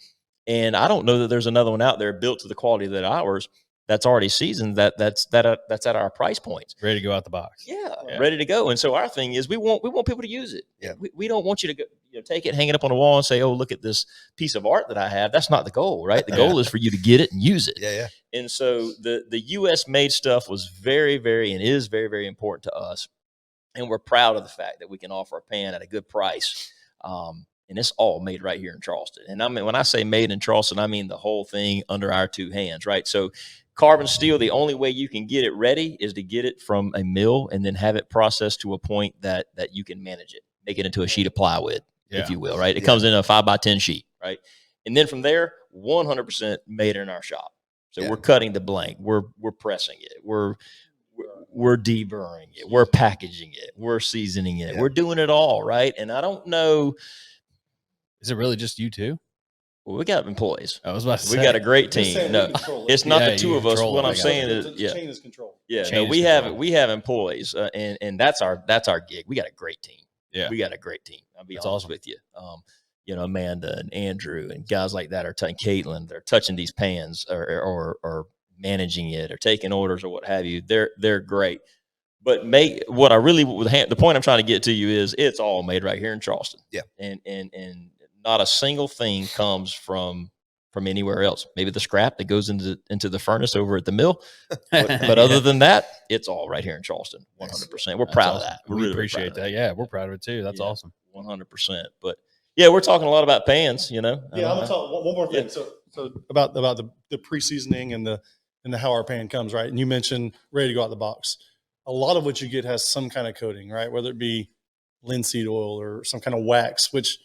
And I don't know that there's another one out there built to the quality that ours that's already seasoned that's at our price points. Ready to go out the box. Yeah, ready to go. And so our thing is we want people to use it. Yeah. We don't want you to go, take it, hang it up on the wall and say, oh, look at this piece of art that I have. That's not the goal, right? The goal is for you to get it and use it. Yeah. And so the U.S. made stuff was very, very, and is very, very important to us. And we're proud of the fact that we can offer a pan at a good price. And it's all made right here in Charleston. And I mean, when I say made in Charleston, I mean the whole thing under our two hands, right? So carbon steel, the only way you can get it ready is to get it from a mill and then have it processed to a point that you can manage it, make it into a sheet of plywood, if you will, right? It comes in a 5x10 sheet, right? And then from there, 100% made in our shop. So we're cutting the blank. We're pressing it. We're we're deburring it, we're packaging it, we're seasoning it, we're doing it all, right? And I don't know. Is it really just you two? Well, we got employees. I was about to say. We got a great team. No, it's not the two of us. What I'm saying is, the chain is controlled. Yeah, Chain no, is we controlled. have employees, and that's our gig. We got a great team. Yeah. We got a great team. I'll be That's honest awesome. with you. Amanda and Andrew and guys like that are Caitlin. They're touching these pans or managing it or taking orders or what have you. They're great. But the point I'm trying to get to you is it's all made right here in Charleston. Yeah. And not a single thing comes from anywhere else. Maybe the scrap that goes into the furnace over at the mill. But other than that, it's all right here in Charleston. 100%. We're proud of that. We really appreciate that. Yeah, we're proud of it too. That's awesome. 100%. But yeah, we're talking a lot about pans, Yeah, I'm gonna talk one more thing. Yeah. So about the pre-seasoning and the how our pan comes, right? And you mentioned ready to go out the box. A lot of what you get has some kind of coating, right? Whether it be linseed oil or some kind of wax, which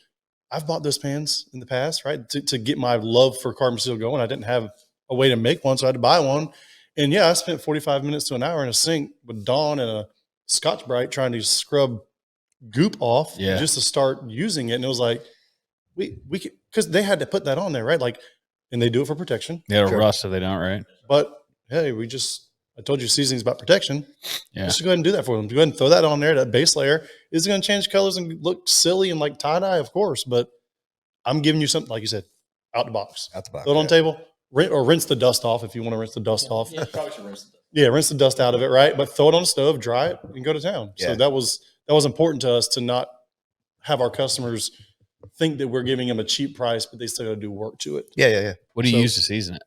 I've bought those pans in the past, right? To get my love for carbon steel going. I didn't have a way to make one, so I had to buy one. And yeah, I spent 45 minutes to an hour in a sink with Dawn and a Scotch-Brite trying to scrub goop off just to start using it. And it was like, we could, because they had to put that on there, right? Like, and they do it for protection. Yeah, it'll rust if they don't, right? But hey, I told you seasoning's about protection. Yeah. Let's go ahead and do that for them. Go ahead and throw that on there, that base layer. Is it going to change colors and look silly and like tie-dye? Of course. But I'm giving you something, like you said, out the box. Out the box. Throw it on the table, or rinse the dust off if you want to rinse the dust off. Yeah, probably should rinse it. Yeah, rinse the dust out of it, right? But throw it on the stove, dry it, and go to town. Yeah. So that was important to us to not have our customers think that we're giving them a cheap price, but they still got to do work to it. Yeah. What do you use to season it?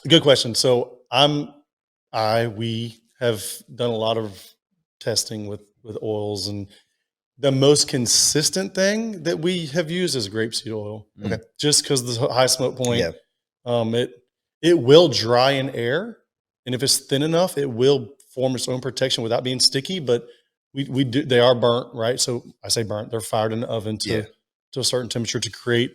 Good question. So we have done a lot of testing with oils, and the most consistent thing that we have used is grapeseed oil. Okay. Just because the high smoke point, Yeah. It will dry in air, and if it's thin enough, it will form its own protection without being sticky. But we do, they are burnt, right? So I say burnt, they're fired in the oven to a certain temperature to create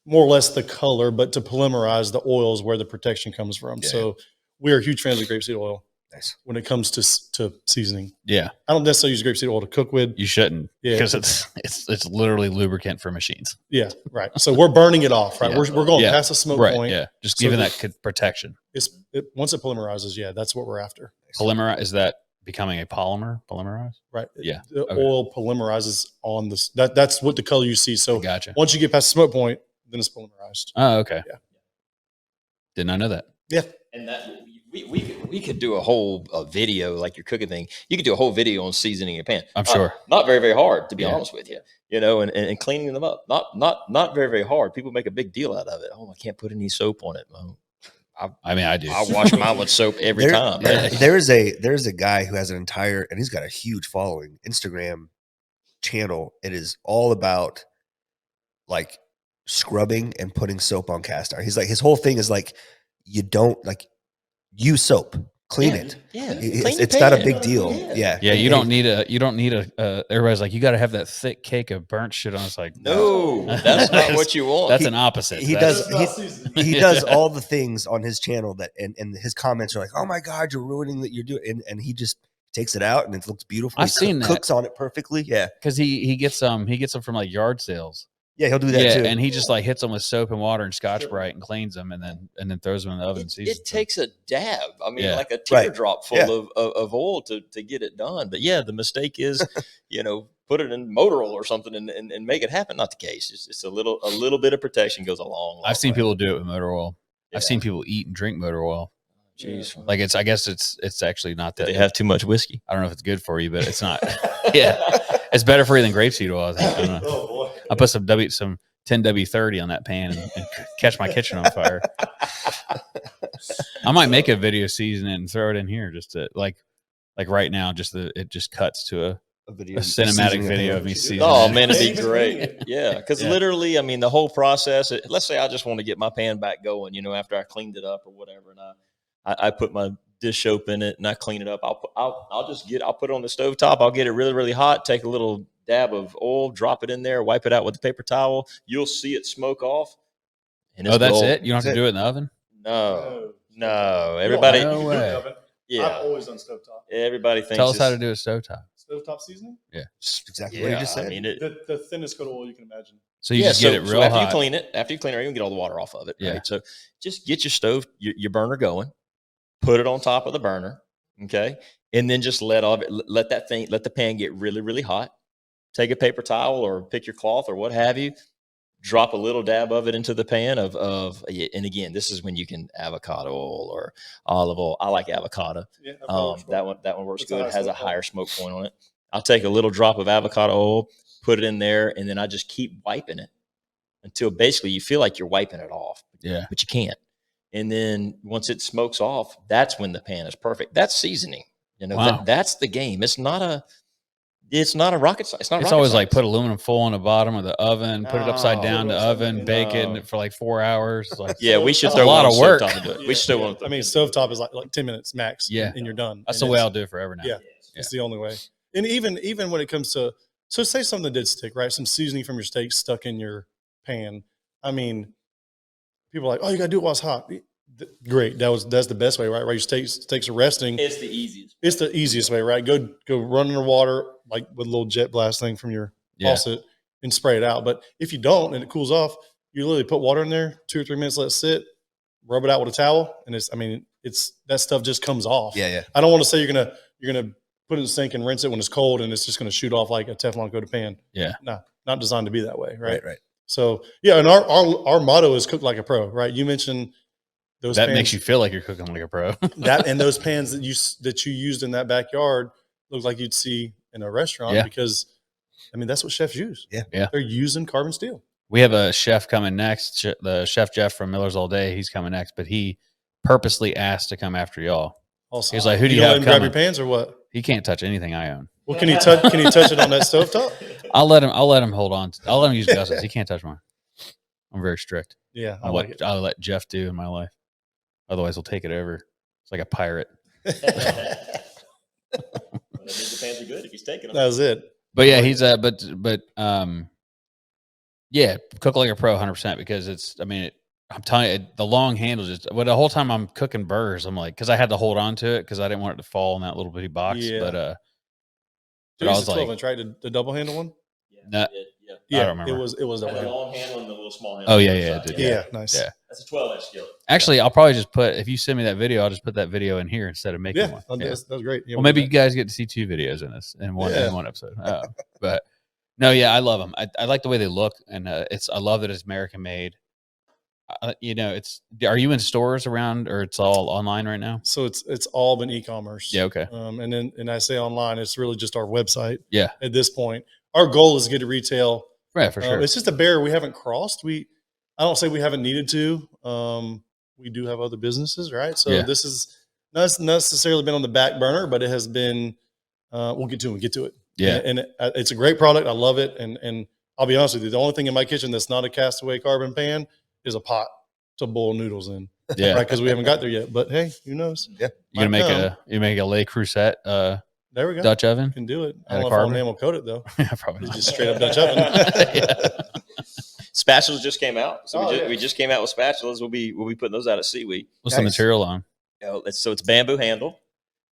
more or less the color, but to polymerize the oils where the protection comes from. Yeah. So we are huge fans of grapeseed oil. Nice. When it comes to seasoning. Yeah. I don't necessarily use grapeseed oil to cook with. You shouldn't. Yeah. Because it's literally lubricanant for machines. Yeah, right. So we're burning it off, right? Yeah. We're going Yeah. past the smoke Right. point. Yeah. Just So giving the- that protection. Once it polymerizes, that's what we're after. Polymerize, is that becoming a polymer? Polymerize? Right. Yeah. The Okay. oil polymerizes on this. That's what the color you see. So Gotcha. once you get past the smoke point, then it's polymerized. Oh, okay. Yeah. Did not know that. Yeah. And that we could do a whole video like your cooking thing. You could do a whole video on seasoning your pan. I'm sure. Not very, very hard, to be Yeah. honest with you. And cleaning them up. Not very, very hard. People make a big deal out of it. Oh, I can't put any soap on it. Well, I mean, I do. I wash mine with soap every time. There's a guy who has an entire, and he's got a huge following, Instagram channel. It is all about like scrubbing and putting soap on cast iron. He's like, his whole thing is like, you don't like use soap, clean it. Yeah. It's not a big deal. Yeah. Yeah, you don't need a everybody's like, you got to have that thick cake of burnt shit on. It's like, No, that's not what you want. That's an opposite. He That's- does he does all the things on his channel that and his comments are like, oh my God, you're ruining that you're doing, and he just takes it out and it looks beautiful. I've He seen that. cooks on it perfectly. Yeah. Because he gets them from like yard sales. Yeah, he'll do that too. And he just like hits them with soap and water and Scotch-Brite and cleans them and then throws them in the oven. and seasons It them. takes a dab. I mean, Yeah. like a Right. teardrop full Yeah. of oil to get it done. But yeah, the mistake is, put it in motor oil or something and make it happen. Not the case. It's a little bit of protection goes a long I've seen way. people do it with motor oil. Yeah. I've seen people eat and drink motor oil. Jeez. Like I guess it's actually not Did that. they have too much whiskey? I don't know if it's good for you, but it's not. Yeah, it's better for you than grapeseed oil. I think. I don't know. Oh boy. I put some 10W30 on that pan and catch my kitchen on fire. I might make a video season it and throw it in here just to like right now. It just cuts to a video, cinematic video of me seasoning. Oh it. man, it'd be great. Yeah, because literally, I mean, the whole process. Let's say I just want to get my pan back going. After I cleaned it up or whatever, and I put my dish soap in it and I clean it up. I'll put it on the stovetop. I'll get it really, really hot. Take a little dab of oil, drop it in there, wipe it out with a paper towel. You'll see it smoke off. And Oh, that's gold. it. You don't have to do it in the oven. No. Everybody. No way. Yeah. I've always done stovetop. Everybody thinks. Tell us how to do a stovetop. Stovetop seasoning? That's exactly what you just said. I mean, The thinnest coat of oil you can imagine. So you just get it real after hot. you clean it, you can get all the water off of it. Yeah. Right. So just get your stove, your burner going, put it on top of the burner. Okay. And then just let the pan get really, really hot. Take a paper towel or pick your cloth or what have you. Drop a little dab of it into the pan and again, this is when you can avocado oil or olive oil. I like avocado. Yeah, that one works It's good. It has a smoke higher point. smoke point on it. I'll take a little drop of avocado oil, put it in there, and then I just keep wiping it until basically you feel like you're wiping it off. Yeah. But you can't. And then once it smokes off, that's when the pan is perfect. That's seasoning. Wow. That's the game. It's not a rocket science. It's always like put aluminum foil on the bottom of the oven, put it upside down, the oven, bake it for like 4 hours. Like, yeah, we should That's throw a lot one of work. stovetop and do it. We should throw one. I mean, stovetop is like 10 minutes max. Yeah. And you're done. that's And the way it's- I'll do it forever now. Yeah. It's the only way. And even when it comes to, so say something did stick, right? Some seasoning from your steak stuck in your pan. I mean, people are like, oh, you got to do it while it's hot. Great. That's the best way, right? While your steaks are resting. It's the easiest. It's the easiest way, right? Go run under water, like with a little jet blast thing from your faucet and spray it out. But if you don't and it cools off, you literally put water in there, 2 or 3 minutes, let it sit, rub it out with a towel. And it's that stuff just comes off. Yeah. I don't want to say you're gonna put it in the sink and rinse it when it's cold and it's just gonna shoot off like a Teflon coated pan. Yeah. No, not designed to be that way, right? Right. So yeah, and our motto is cook like a pro, right? You mentioned those That pans, makes you feel like you're cooking like a pro. that and those pans that you used in that backyard look like you'd see in a restaurant because that's what chefs use. Yeah. They're using carbon steel. We have a chef coming next. The chef Jeff from Miller's All Day. He's coming next, but he purposely asked to come after y'all. Also, He's like, "Who do you gonna have let him grab coming?" your pans or what? He can't touch anything I own. Well, can he touch? Can he touch it on that stovetop? I'll let him hold on. I'll let him use Gus's. He can't touch mine. I'm very strict. Yeah, I'll let Jeff do in my life. Otherwise, he'll take it over. It's like a pirate. The pans are good if he's taking them. That was it. But yeah, he's yeah, cook like a pro 100% because I'm telling you, the long handle the whole time I'm cooking burgers, I'm like, because I had to hold on to it because I didn't want it to fall in that little bitty box. Yeah. But I was was 12 like, inch, right? The double handle one. Nah, Yeah, I don't remember. It was double The handle. long handle and the little small handle. Oh yeah, it did. Yeah, nice. Yeah. That's a 12-inch skillet. Actually, I'll probably just if you send me that video, I'll just put that video in here instead of making Yeah, one. Yeah. that's great. Yeah, Well, maybe you guys get to see 2 videos in this in one episode. But no, yeah, I love them. I like the way they look, and I love that it's American made. Are you in stores around, or it's all online right now? So it's all been e-commerce. Yeah, okay. And I say online, it's really just our website. Yeah. At this point, our goal is to get to retail. Right, for sure. It's just a barrier we haven't crossed. I don't say we haven't needed to. We do have other businesses, right? So this is not necessarily been on the back burner, but it has been. We'll get to it. Yeah. And it's a great product. I love it. And I'll be honest with you, the only thing in my kitchen that's not a castaway carbon pan is a pot to boil noodles in. Yeah. Right, because we haven't got there yet. But hey, who knows? Yeah. You make a Le Creuset There we go. Dutch oven? Can do it. I And don't a know if I'll carbon? enamel coat it though. Yeah, probably It's not. just straight up Dutch oven. Spatulas just came out. So Oh, we just came out with spatulas. We'll be putting those out at SEWE. What's the Nice. material on? So it's bamboo handle.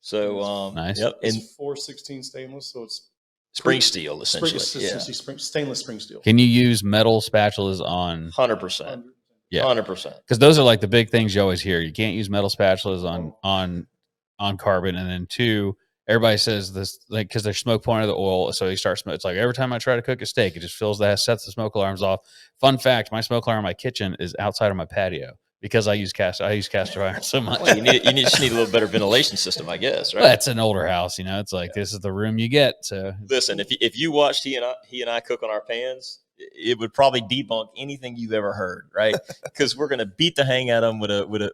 So Nice. Yep. And It's 416 stainless, so it's spring steel essentially. stainless spring steel. Can you use metal spatulas on? 100%. Yeah. 100%. Because those are like the big things you always hear. You can't use metal spatulas on carbon, and then 2, everybody says this like because they're smoke point of the oil, so you start smoke. It's like every time I try to cook a steak, it just sets the smoke alarms off. Fun fact: my smoke alarm in my kitchen is outside of my patio because I use cast iron so much. Well, you just need a little better ventilation system, I guess, right? Well, it's an older house, it's like this is the room you get. So Listen, if you watched he and I cook on our pans, it would probably debunk anything you've ever heard, right? Because we're gonna beat the hang out of them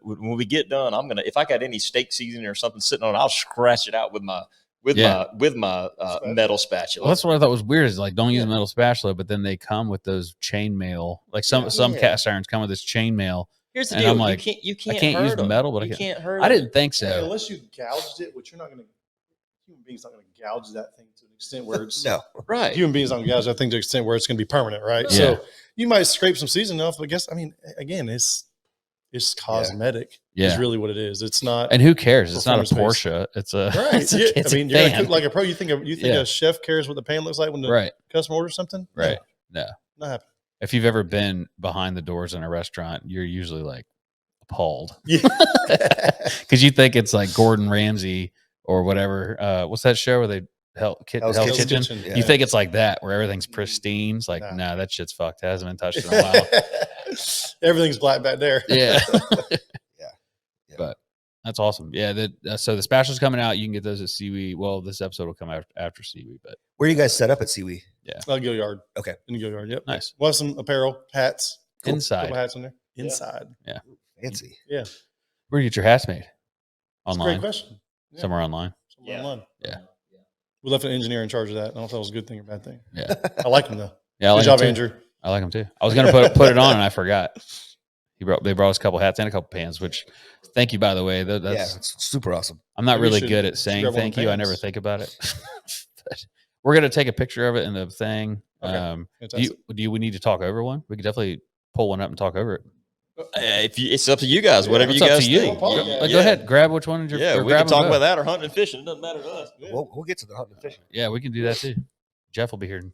when we get done. If I got any steak seasoning or something sitting on it, I'll scratch it out with my metal spatula. well, that's what I thought was weird is like don't use a metal spatula, but then they come with those chainmail. Like some cast irons come with this chainmail. Here's the and deal: I'm like, you can't I can't hurt use them. metal, but you I can't hurt. I them. didn't think so. Unless you gouged it, which human beings not going to gouge that thing to an extent where it's No. Right. Human beings don't gouge that thing to an extent where it's going to be permanent, right? Yeah. So you might scrape some seasoning off, but again, It's cosmetic. Yeah. Is really what it is. It's not. And who cares? It's not a performance-based. Porsche. It's a Right. It's a, Yeah. it's I mean, a you're gonna fan. cook like a pro. You think Yeah. a chef cares what the pan looks like when the Right. customer orders something? Right. No. Not happening. If you've ever been behind the doors in a restaurant, you're usually like appalled Yeah. because you think it's like Gordon Ramsay or whatever. What's that show where they Hell's Hell's Kitchen? Yeah. You think it's like that where everything's pristine. It's like, Nah. nah, that shit's fucked. It hasn't been touched in a while. Everything's black back there. Yeah. Yeah. But that's awesome. Yeah. So the spatulas coming out. You can get those at SEWE. Well, this episode will come after SEWE, but Where are you guys set up at SEWE? Gill yard. Okay. In the gill yard. Yep. nice. We'll have some apparel, hats. Inside. Couple hats in there. Inside. Fancy. Yeah. Where do you get your hats made? That's a great Online. question. Yeah. Somewhere online. Somewhere online. Yeah. We left an engineer in charge of that. I don't know if that was a good thing or bad thing. Yeah. I like him though. Yeah. I Good like job, them too. Andrew. I like them too. I was gonna put it on and I forgot. They brought us a couple hats and a couple pans. Which, thank you by the way. Yeah, That's it's super awesome. I'm not Maybe we really should good at saying grab one of thank the you. I pans. never think about it. But we're gonna take a picture of it in the thing. Okay. We need to talk over one? We could definitely pull one up and talk over it. It's up to you guys. Whatever It's you up guys to you. think. Yeah. Go ahead, grab which one. Yeah, or we grab can talk them about both. that or hunting and fishing. It doesn't matter to us. We'll get to the hunting and fishing. Yeah, we can do that too. Jeff will be here in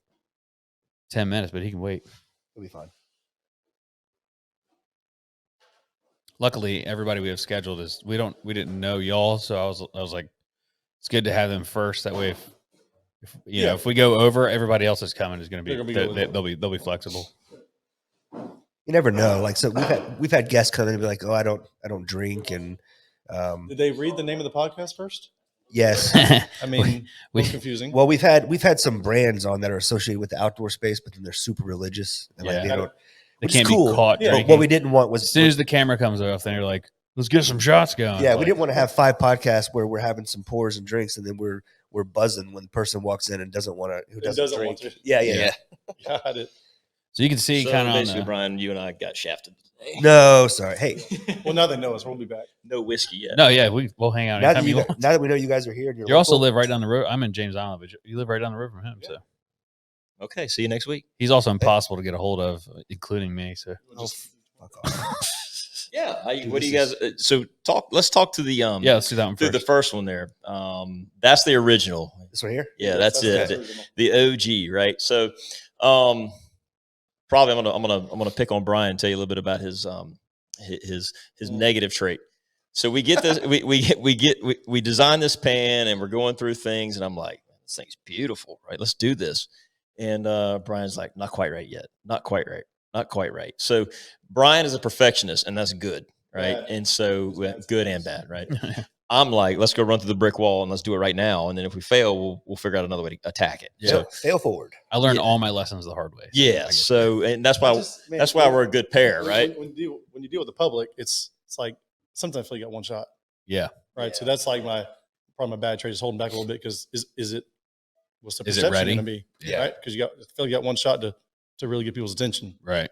10 minutes, but he can wait. It'll be fine. Luckily, everybody we have scheduled is we didn't know y'all, so I was like, it's good to have them first. That way, if we go over, everybody else that's coming is going to They're be gonna be good with they'll be flexible. You never know. Like, so we've had guests come in and be like, "Oh, I don't drink," and Did they read the name of the podcast first? yes. I mean, We- it's confusing. Well, we've had some brands on that are associated with the outdoor space, but then they're super religious. And Yeah. like, they don't. They Which is can't cool. be caught Yeah. But drinking. what we didn't want was As soon as the camera comes off, then you're like, let's get some shots going. yeah, Like, we didn't want to have 5 podcasts where we're having some pours and drinks, and then we're buzzing when the person walks in and doesn't want to. Who doesn't want drink? to. Yeah. Got it. So you can see So kind of basically, on the, Brian, you and I got shafted today. No, sorry. Hey, Well, now they know us. We'll be back. No whiskey yet. no, yeah, we'll hang out now anytime that, you you, want. now that we know you guys are here, and You also local, live right down the road. I'm in James Island, but you live right down the road from him. Yeah. So Okay, see you next week. he's also impossible to get a hold of, including me. So Oh, fuck off. Yeah. Dude, What do you this guys? So let's talk to the yeah, let's do that one to first. the first one there. That's the original. This one here. Yeah, that's it. the original. The OG, right? So, probably I'm gonna pick on Brian and tell you a little bit about his negative trait. So we get this, we design this pan and we're going through things and I'm like, this thing's beautiful, right? Let's do this. And Brian's like, not quite right yet. Not quite right. Not quite right. So Brian is a perfectionist and that's good, right? Bad. And so good and bad, right? I'm like, let's go run through the brick wall and let's do it right now. And then if we fail, we'll figure out another way to attack it. Yeah. So Fail forward. I learned Yeah. all my lessons the hard way. So I yeah. get So and that's why Man, that's why we're a good pair, when- right? When you deal with the public, it's like sometimes I feel you got one shot, yeah. right? So that's like probably my bad trait is holding back a little bit because is it what's the Is it perception ready? going to be? Yeah. Right? Because I feel you got one shot to really get people's attention. Right.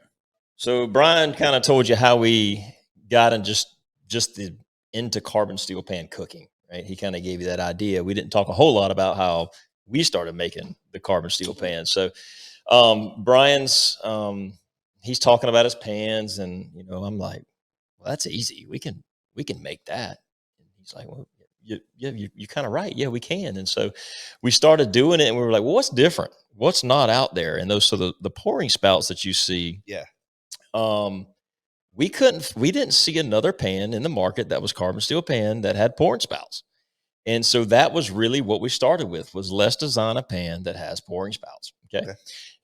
So Brian kind of told you how we got in just into carbon steel pan cooking, right? He kind of gave you that idea. We didn't talk a whole lot about how we started making the carbon steel pan. So Brian's he's talking about his pans, and I'm like, well, that's easy. We can make that. And he's like, well, you're kind of right. Yeah, we can. And so we started doing it, and we were like, well, what's different? What's not out there? And those, so the pouring spouts that you see, Yeah. we didn't see another pan in the market that was carbon steel pan that had pouring spouts. And so that was really what we started with, was let's design a pan that has pouring spouts. Okay.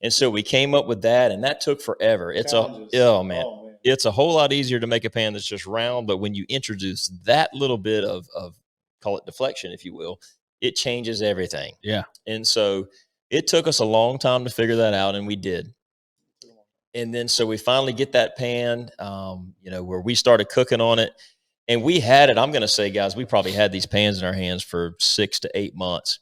And so we came up with that, and that took forever. It's a whole lot easier to make a pan that's just round, but when you introduce that little bit of call it deflection, if you will, it changes everything. Yeah. And so it took us a long time to figure that out, and we did. And then so we finally get that pan, where we started cooking on it, and we had it. I'm going to say, guys, we probably had these pans in our hands for 6 to 8 months,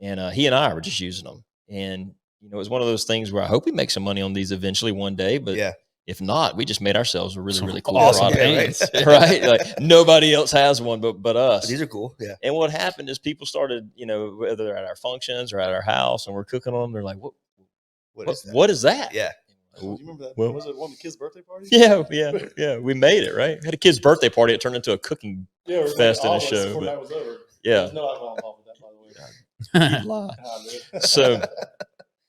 and he and I were just using them. And it was one of those things where I hope we make some money on these eventually one day, but Yeah. if not, we just made ourselves a really, really cool Awesome product. pans. Right? Like nobody else has one but us. These are cool. Yeah. And what happened is people started, whether they're at our functions or at our house, and we're cooking on them, they're like, What is that? what is that? Yeah. Do you remember that? Well- Was it one of the kids' birthday parties? Yeah. We made it, right? Had a kid's birthday party. It turned into a cooking Yeah, we fest and a omelets show, before but- night was over. Yeah. There's no alcohol involved with that, by the way. You'd lie. Ah, man. So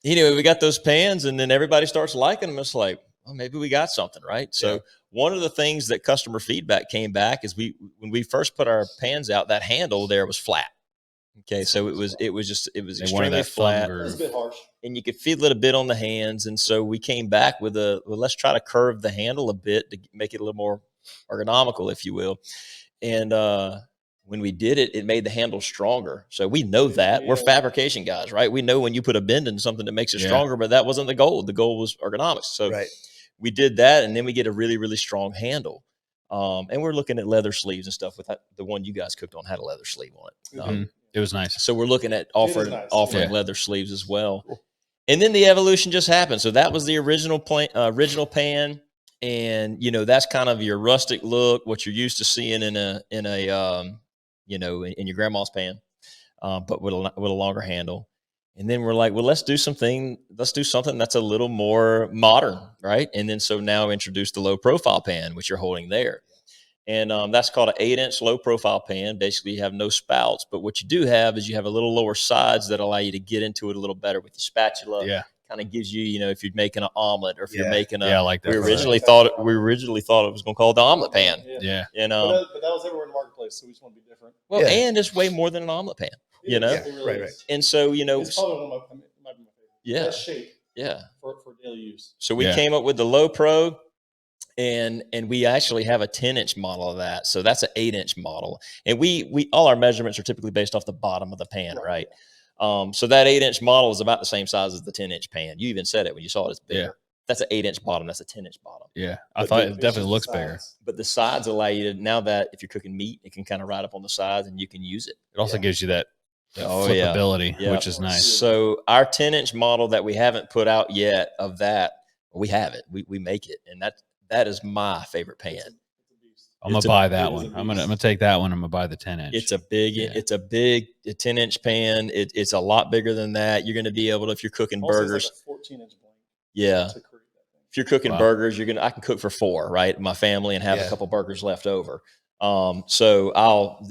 anyway, we got those pans, and then everybody starts liking them. It's like, well, maybe we got something, right? So Yeah. one of the things that customer feedback came back is when we first put our pans out, that handle there was flat. Okay, so it was They wanted extremely that flat, thumb It was a groove. bit harsh. and you could feel it a bit on the hands. And so we came back with let's try to curve the handle a bit to make it a little more ergonomical, if you will. And when we did it, it made the handle stronger. So we know that. We're Yeah. fabrication guys, right? We know when you put a bend in something that makes it Yeah. stronger, but that wasn't the goal. The goal was ergonomics. So Right. we did that, and then we get a really, really strong handle. And we're looking at leather sleeves and stuff. With that, the one you guys cooked on had a leather sleeve on it. Mhm. It was nice. So we're looking at is offering nice. offering Yeah. leather sleeves as well. And then the evolution just happened. So that was the original pan, and that's kind of your rustic look, what you're used to seeing in a in your grandma's pan, but with a longer handle. And then we're like, well, let's do something that's a little more modern, right? And then so now introduce the low profile pan, which you're holding there. And that's called an 8-inch low profile pan. Basically, you have no spouts, but what you do have is you have a little lower sides that allow you to get into it a little better with your spatula. Yeah. Kind of gives you, if you're making an omelet or if you're Yeah. making Yeah, I like that. we originally thought it was going to call it the omelet pan. Yeah. And But that was everywhere in the marketplace, so we just want to be different. well, Yeah. and it's way more than an omelet pan, you know. Yeah, It really right. is. And so It's probably one of my favorite. yeah, Best shape yeah. for daily use. So we Yeah. came up with the Low Pro, and we actually have a 10-inch model of that. So that's an 8-inch model, and we all our measurements are typically based off the bottom of the pan, right? So that 8-inch model is about the same size as the 10-inch pan. You even said it when you saw it; it's bigger. Yeah. That's an 8-inch bottom. That's a 10-inch bottom. Yeah. I But thought the- it definitely looks bigger. But the sides allow you to, now that if you're cooking meat, it can kind of ride up on the sides and you can use it. It also gives you that Oh, yeah. flippability, Yeah. which is nice. So our 10-inch model that we haven't put out yet of that, we have it. We make it, and that is my favorite pan. I'm gonna It's a- buy it that is one. a I'm beast. gonna take that one. I'm gonna buy the 10-inch. It's a big, Yeah. it's a big 10-inch pan. It's a lot bigger than that. You're going to be able to, if you're cooking burgers, Like a 14-inch blank yeah. to create that thing. If you're cooking Wow. burgers, I can cook for 4, right? My family, and have Yeah. a couple burgers left over. So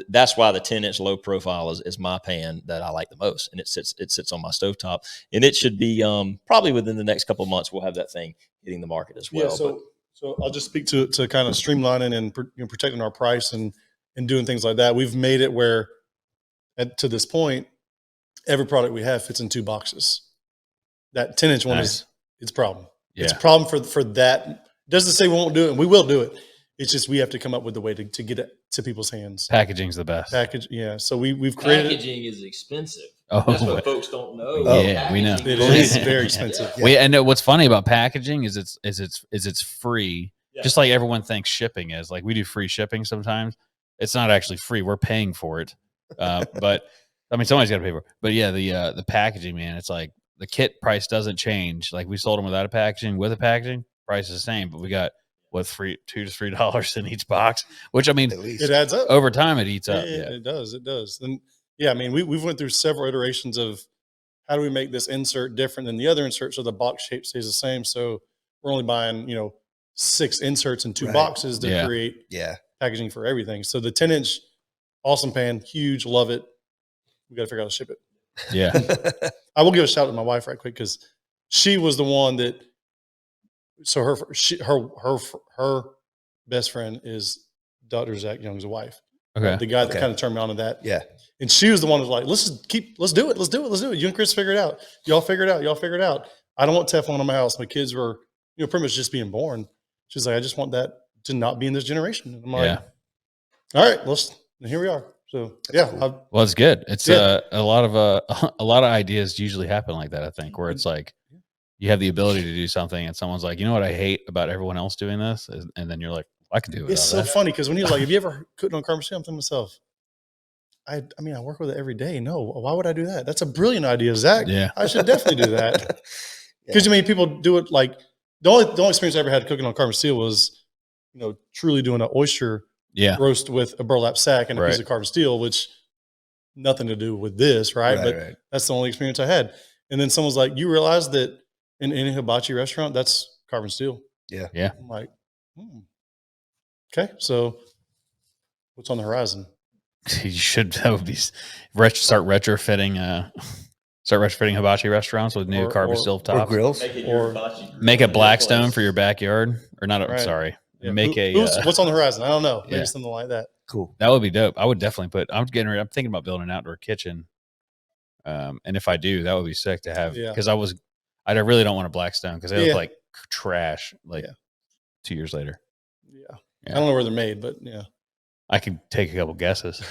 that's why the 10-inch low profile is my pan that I like the most. And it sits on my stovetop, and it should be, probably within the next couple of months, we'll have that thing hitting the market as well. Yeah, so I'll just speak to kind of streamlining and protecting our price and doing things like that. We've made it where, to this point, every product we have fits in 2 boxes. That 10-inch one Nice. it's a problem. Yeah. It's a problem for that. Doesn't say we won't do it, and we will do it. It's just we have to come up with the way to get it to people's hands. Packaging's the best. Package, yeah. So we've created it. Packaging is expensive. Oh, That's what folks don't know. Oh, yeah, we know. It is very expensive. We and what's funny about packaging is it's free. Yeah. Just like everyone thinks shipping is. Like we do free shipping sometimes. It's not actually free. We're paying for it. But I mean, somebody's got to pay for it. But yeah, the packaging, man, it's like the kit price doesn't change. Like we sold them without a packaging, with a packaging, price is the same. But we got $2 to $3 in each box, which I mean, At least. It adds up. over time it eats up. Yeah, Yeah. it does. It does. And yeah, I mean, we've went through several iterations of how do we make this insert different than the other insert so the box shape stays the same. So we're only buying, 6 inserts in 2 Right. boxes to Yeah. create Yeah. packaging for everything. So the 10-inch, awesome pan, huge, love it. We got to figure out how to ship it. Yeah. I will give a shout out to my wife right quick because she was the one that. So her best friend is Dr. Zach Young's wife, Okay. the guy that Okay. kind of turned me on to that. Yeah. And she was the one who was like, let's do it. You and Chris figure it out. Y'all figure it out. I don't want Teflon in my house. My kids were, pretty much just being born. She's like, I just want that to not be in this generation. And I'm like, Yeah. all right, and here we are. So yeah, cool. Well, it's good. It's Yeah. a lot of ideas usually happen like that. I think where it's like you have the ability to do something, and someone's like, you know what I hate about everyone else doing this, and then you're like, I can do it. it's so funny because when he was like, have you ever cooked on carbon steel? I'm thinking to myself, I work with it every day. No, why would I do that? That's a brilliant idea, Zach. Yeah. I should definitely do that. Because people do it like the only experience I ever had cooking on carbon steel was, truly doing an oyster Yeah. roast with a burlap sack and a piece Right. of carbon steel, which nothing to do with this, right? But Right. that's the only experience I had. And then someone's like, you realize that in any hibachi restaurant, that's carbon steel. Yeah. Yeah. I'm like, okay, so what's on the horizon? You should start retrofitting hibachi restaurants with new carbon steel Or tops. grills. Make a Blackstone for your backyard, or not? Right. Sorry, Yeah. make what's on the horizon? I don't know. Maybe Yeah. something like that. Cool. That would be dope. I would definitely put. I'm thinking about building an outdoor kitchen. And if I do, that would be sick to have. Yeah. Because I really don't want a Blackstone because they look like trash. Like 2 years later. Yeah. Yeah. I don't know where they're made, but yeah. I can take a couple guesses.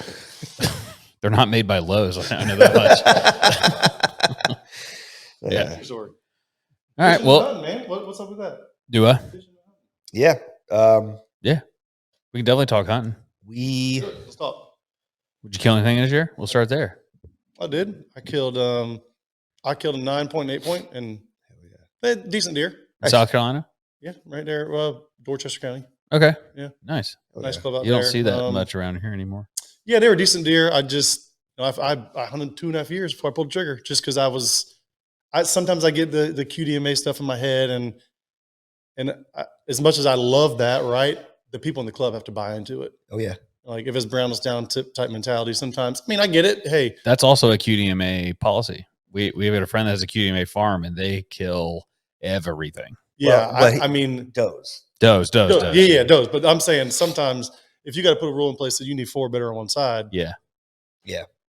They're not made by Lowe's. I know that much. Yeah. Sure. All right. Well, man, what's up with that? do I? Yeah. Yeah. We can definitely talk hunting. Let's talk. Would you kill anything this year? We'll start there. I did. I killed a 9.8 point and a decent deer. In South Carolina? Yeah, right there, Dorchester County. Okay. Yeah. Nice. Nice club out You there. don't see that much around here anymore. Yeah, they were decent deer. I just, I hunted 2.5 years before I pulled the trigger, just because sometimes I get the QDMA stuff in my head, and as much as I love that, right, the people in the club have to buy into it. Oh yeah. Like if it's brown us down tip type mentality, sometimes. I mean, I get it. Hey, That's also a QDMA policy. We have a friend that has a QDMA farm, and they kill everything. yeah, Well, I mean, Does. Does. yeah, does. But I'm saying sometimes if you got to put a rule in place that you need 4 better on one side, Yeah.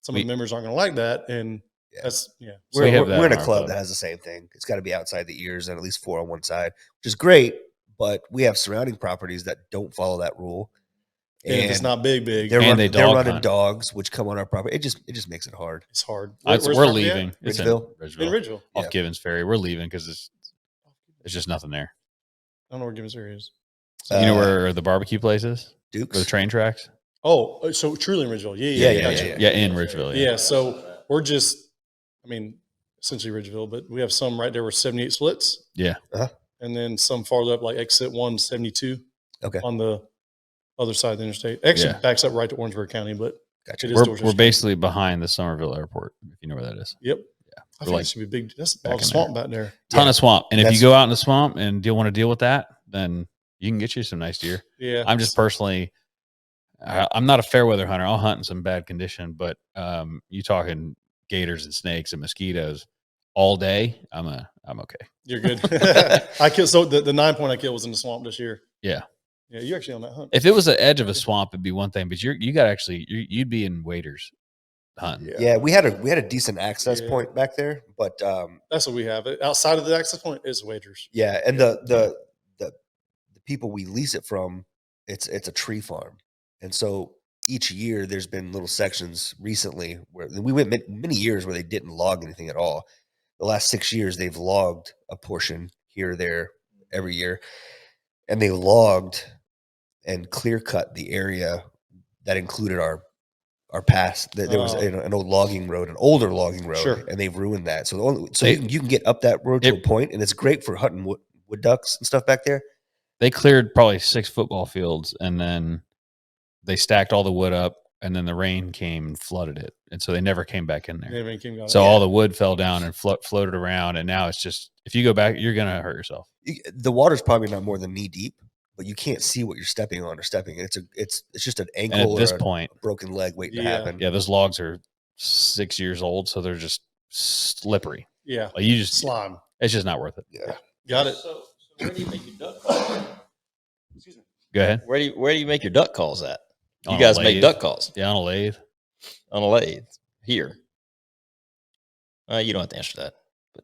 some of the members aren't going to like that, and that's So we have that We're in a in our club club. that has the same thing. It's got to be outside the ears and at least 4 on one side, which is great. But we have surrounding properties that don't follow that rule, and if it's not big. They're, And they they're dog running hunt. dogs, which come on our property. It just makes it hard. It's hard. We're Where's property leaving. at? It's Ridgeville? In Ridgeville. off Yeah. Givens Ferry. We're leaving because there's just nothing there. I don't know where Givens Ferry is. You know where the barbecue place is? Dukes? Or the train tracks? Oh, so truly in Ridgeville. Yeah, gotcha. Yeah, in Ridgeville. Yeah, so we're just, essentially Ridgeville, but we have some right there where 78 splits. Yeah. And then some farther up, like exit 172 Okay. on the other side of the interstate. Actually, Yeah. backs up right to Orangeburg County, but Gotcha. it is We're Dorchester. basically behind the Somerville Airport, if you know where that is. Yep. Yeah. I We're think like it should be big. That's a back lot of in swamp back there. ton of swamp. And if you That's- go out in the swamp and want to deal with that, then you can get you some nice deer. Yeah. I'm just personally, I'm not a fair weather hunter. I'll hunt in some bad condition, but you talking gators and snakes and mosquitoes all day, I'm okay. You're good. I killed, so the 9 point I killed was in the swamp this year. Yeah. Yeah, you're actually on that hunt. If it was the edge of a swamp, it'd be one thing, but you got actually, you'd be in waders hunting. Yeah, we had a decent access Yeah. point back there, but That's what we have. Outside of the access point is wagers. yeah, and the people we lease it from, it's a tree farm, and so each year there's been little sections recently where we went many years where they didn't log anything at all. The last 6 years they've logged a portion here or there every year, and they logged and clear cut the area that included our past. There was an old logging road, an older logging road, Sure. and they've ruined that. So you can get up that road to a point, and it's great for hunting wood ducks and stuff back there. They cleared probably 6 football fields, and then they stacked all the wood up, and then the rain came and flooded it, and so they never came back in there. So all the wood fell down and floated around, and now it's just, if you go back, you're gonna hurt yourself. The water's probably not more than knee deep, but you can't see what you're stepping on or stepping. It's just an And ankle at this or point, a broken leg waiting to Yeah. happen. yeah, those logs are 6 years old, so they're just slippery. Yeah. Like you just, Slime. it's just not worth it. Yeah. Got it. So where do you make your duck calls? Excuse me. Go ahead. Where do you make your duck calls at? On You a guys make lathe. duck calls Yeah, on a lathe. on a lathe here. You don't have to answer that, but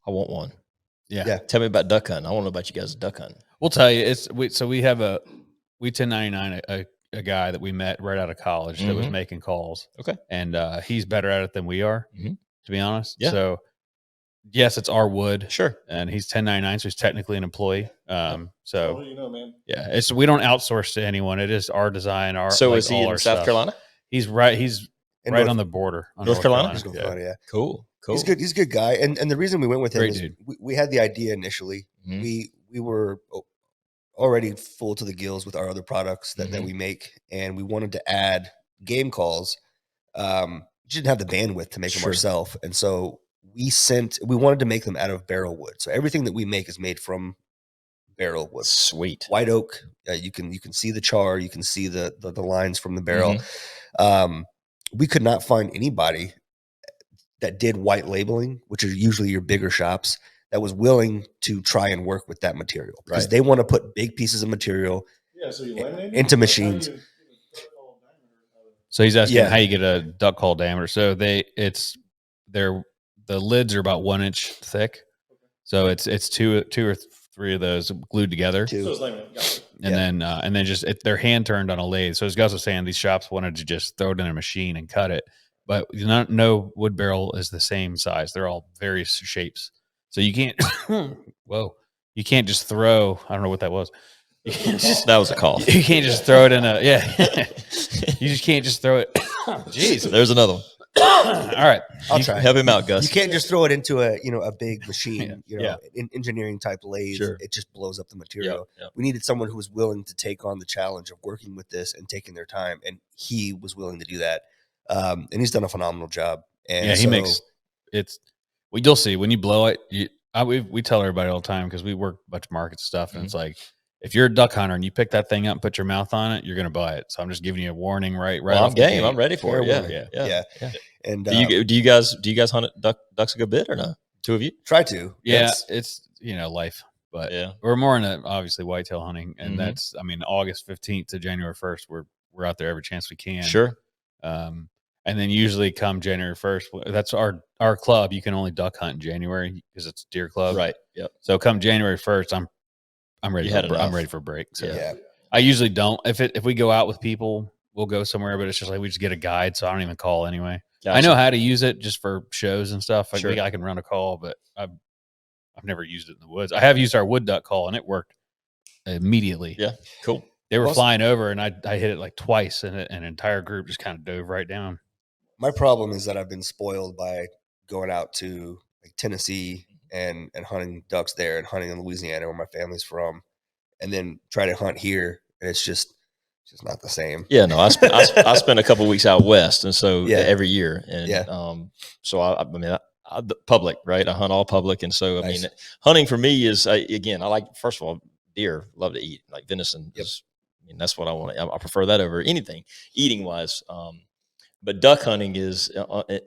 I want one. Yeah. Tell me about duck hunting. I want to know about you guys duck hunting. We'll tell you. We have we 1099 a guy that we met right out of college that was Mhm. making calls. Okay. And he's better at it than we are, Mhm. to be honest. Yeah. So yes, it's our wood, Sure. and he's 1099, so he's technically an employee. Oh, So you know, man. yeah, we don't outsource to anyone. It is our design. So like, is he all in our South stuff. Carolina? He's right. He's In right North- on the border. On North Carolina? He's going Yeah. Florida, yeah. Cool. He's good. He's a good guy. And the reason we went with him Great is dude. we had the idea initially. Mhm. We were already full to the gills with our other products that we make, and we wanted to add game calls. We didn't have the bandwidth to make them Sure. ourselves, and so we wanted to make them out of barrel wood. So everything that we make is made from barrel was Sweet. white oak. You can see the char, you can see the lines from the barrel. We could not find anybody that did white labeling, which are usually your bigger shops, that was willing to try and work with that material, because Right. they want to put big pieces of material So you laminate into machines. So he's asking Yeah. how you get a duck call diameter. So the lids are about 1 inch thick. So it's two or three of those glued together. Two. So it's laminated. Got it. And then just they're hand turned on a lathe. So as Gus was saying, these shops wanted to just throw it in a machine and cut it, but no wood barrel is the same size. They're all various shapes. So you can't. You can't just throw. I don't know what that was. That was a cough. You can't just throw it in a You just can't just throw it. Jeez, There's another one. all right. I'll try. Help him out, Gus. You can't just throw it into a big machine, Yeah. engineering type lathe. Sure. It just blows up the material. Yep. We needed someone who was willing to take on the challenge of working with this and taking their time, and he was willing to do that. And he's done a phenomenal job. And Yeah, he makes it's. Well, you'll see when you blow it. We tell everybody all the time, because we work a bunch of market stuff, and it's like, if you're a duck hunter and you pick that thing up and put your mouth on it, you're going to buy it. So I'm just giving you a warning, right? Well, I'm off the game. gate. I'm ready for it. Fair Yeah. And Do you guys hunt ducks a good bit or no? Two of you? try to? Yeah, it's life, but Yeah. we're more into obviously whitetail hunting, and Mhm. that's August 15th to January 1st. We're out there every chance we can. Sure. And then usually come January 1st, that's our club. You can only duck hunt in January because it's deer club. Right. Yep. So come January 1st, I'm ready. You had I'm enough. ready for a break. So Yeah. I usually don't. If we go out with people, we'll go somewhere, but it's just like we just get a guide, so I don't even call anyway. Gotcha. I know how to use it just for shows and stuff. Sure. I can run a call, but I've never used it in the woods. I have used our wood duck call, and it worked immediately. Yeah. Cool. They were Awesome. flying over, and I hit it like twice, and an entire group just kind of dove right down. My problem is that I've been spoiled by going out to like Tennessee and hunting ducks there, and hunting in Louisiana where my family's from, and then try to hunt here, and it's just not the same. Yeah, no, I spent a couple of weeks out west, and so Yeah. every year, and so I the public, right? I hunt all public, and so Nice. hunting for me is again, I like, first of all, deer, love to eat, like venison. Yep. That's what I want. I prefer that over anything eating wise. But duck hunting is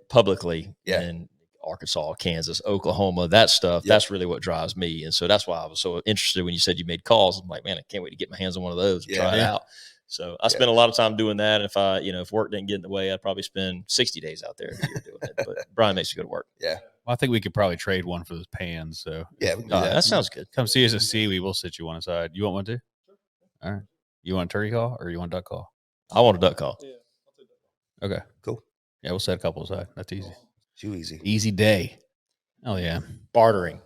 publicly in Arkansas, Kansas, Oklahoma, that stuff. Yep. That's really what drives me, and so that's why I was so interested when you said you made calls. I'm like, man, I can't wait to get my hands on one of those and try it out. So I spent a lot of time doing that. And if work didn't get in the way, I'd probably spend 60 days out there doing it. But Brian makes you go to work. Yeah. Well, I think we could probably trade one for those pans. So Yeah. we can do that. That sounds good. come see us at SEWE. We'll sit you one aside. You want one too? All right. You want a turkey call or you want a duck call? I want a duck call. Yeah. Okay. Cool. Yeah, we'll set a couple aside. That's easy. Too easy. Easy day. Oh yeah. Bartering.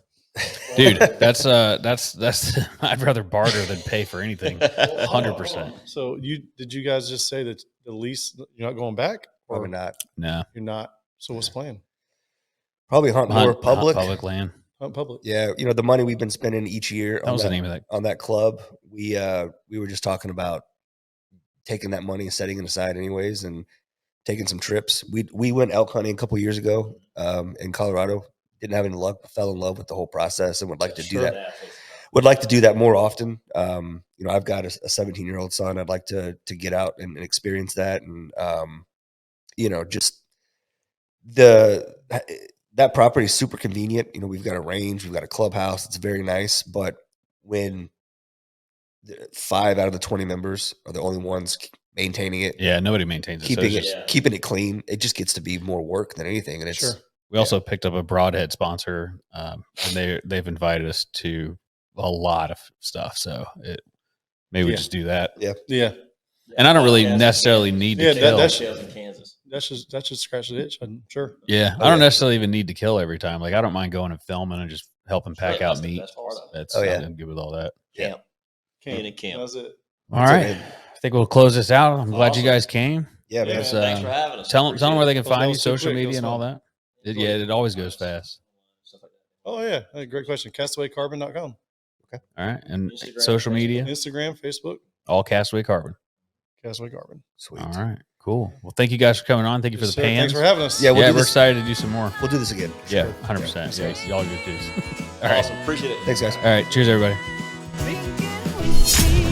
Dude, that's I'd rather barter than pay for anything. 100%. So did you guys just say that the lease, you're not going back? Or Probably not. No. you're not? So what's the plan? Probably hunt more public. Public land. Hunt public. Yeah, the money we've been spending each year That was the name of that. on that club. We were just talking about taking that money and setting it aside anyways, and taking some trips. We went elk hunting a couple years ago in Colorado. Didn't have any luck, but fell in love with the whole process and would like to do that. Would like to do that more often. I've got a 17-year-old son. I'd like to get out and experience that, and just that property is super convenient. We've got a range, we've got a clubhouse. It's very nice, but when 5 out of the 20 members are the only ones maintaining it, Yeah, nobody maintains it. So keeping it's it just- keeping it clean, it just gets to be more work than anything. And it's Sure. We also picked up a Broadhead sponsor, and they've invited us to a lot of stuff. So maybe we Yeah. just do that. Yeah. And I don't really necessarily need to Yeah, kill. that's in Kansas. That should scratch the itch. I'm sure. Yeah, Oh, I don't yeah. necessarily even need to kill every time. Like I don't mind going and filming and just helping pack out meat. That's part of it. That's Oh, yeah. I'm good with all that. Camp. Camp. Being in camp. That's it. All That's right, it, man. I think we'll close this out. I'm glad you Awesome. guys came. Yeah, man. Yeah. Thanks for having us. Tell them where they can That find you, was too social quick. That media was and all fun. that. It always goes fast. Oh yeah. Hey, great question. CastawayCarbon.com. All right, and Instagram, social Facebook. media, Instagram, Facebook, all Castaway Carbon. Castaway Carbon. Sweet. All right, cool. Well, thank you guys for coming on. Thank you for Yes, the sir. pans. Thanks for having us. Yeah, we'll yeah, do we're this. excited to do some more. We'll do this again. Yeah, 100%. Yeah, y'all good dudes. All right, Awesome. Appreciate it. Thanks, guys. all right. Cheers, everybody. Me? see.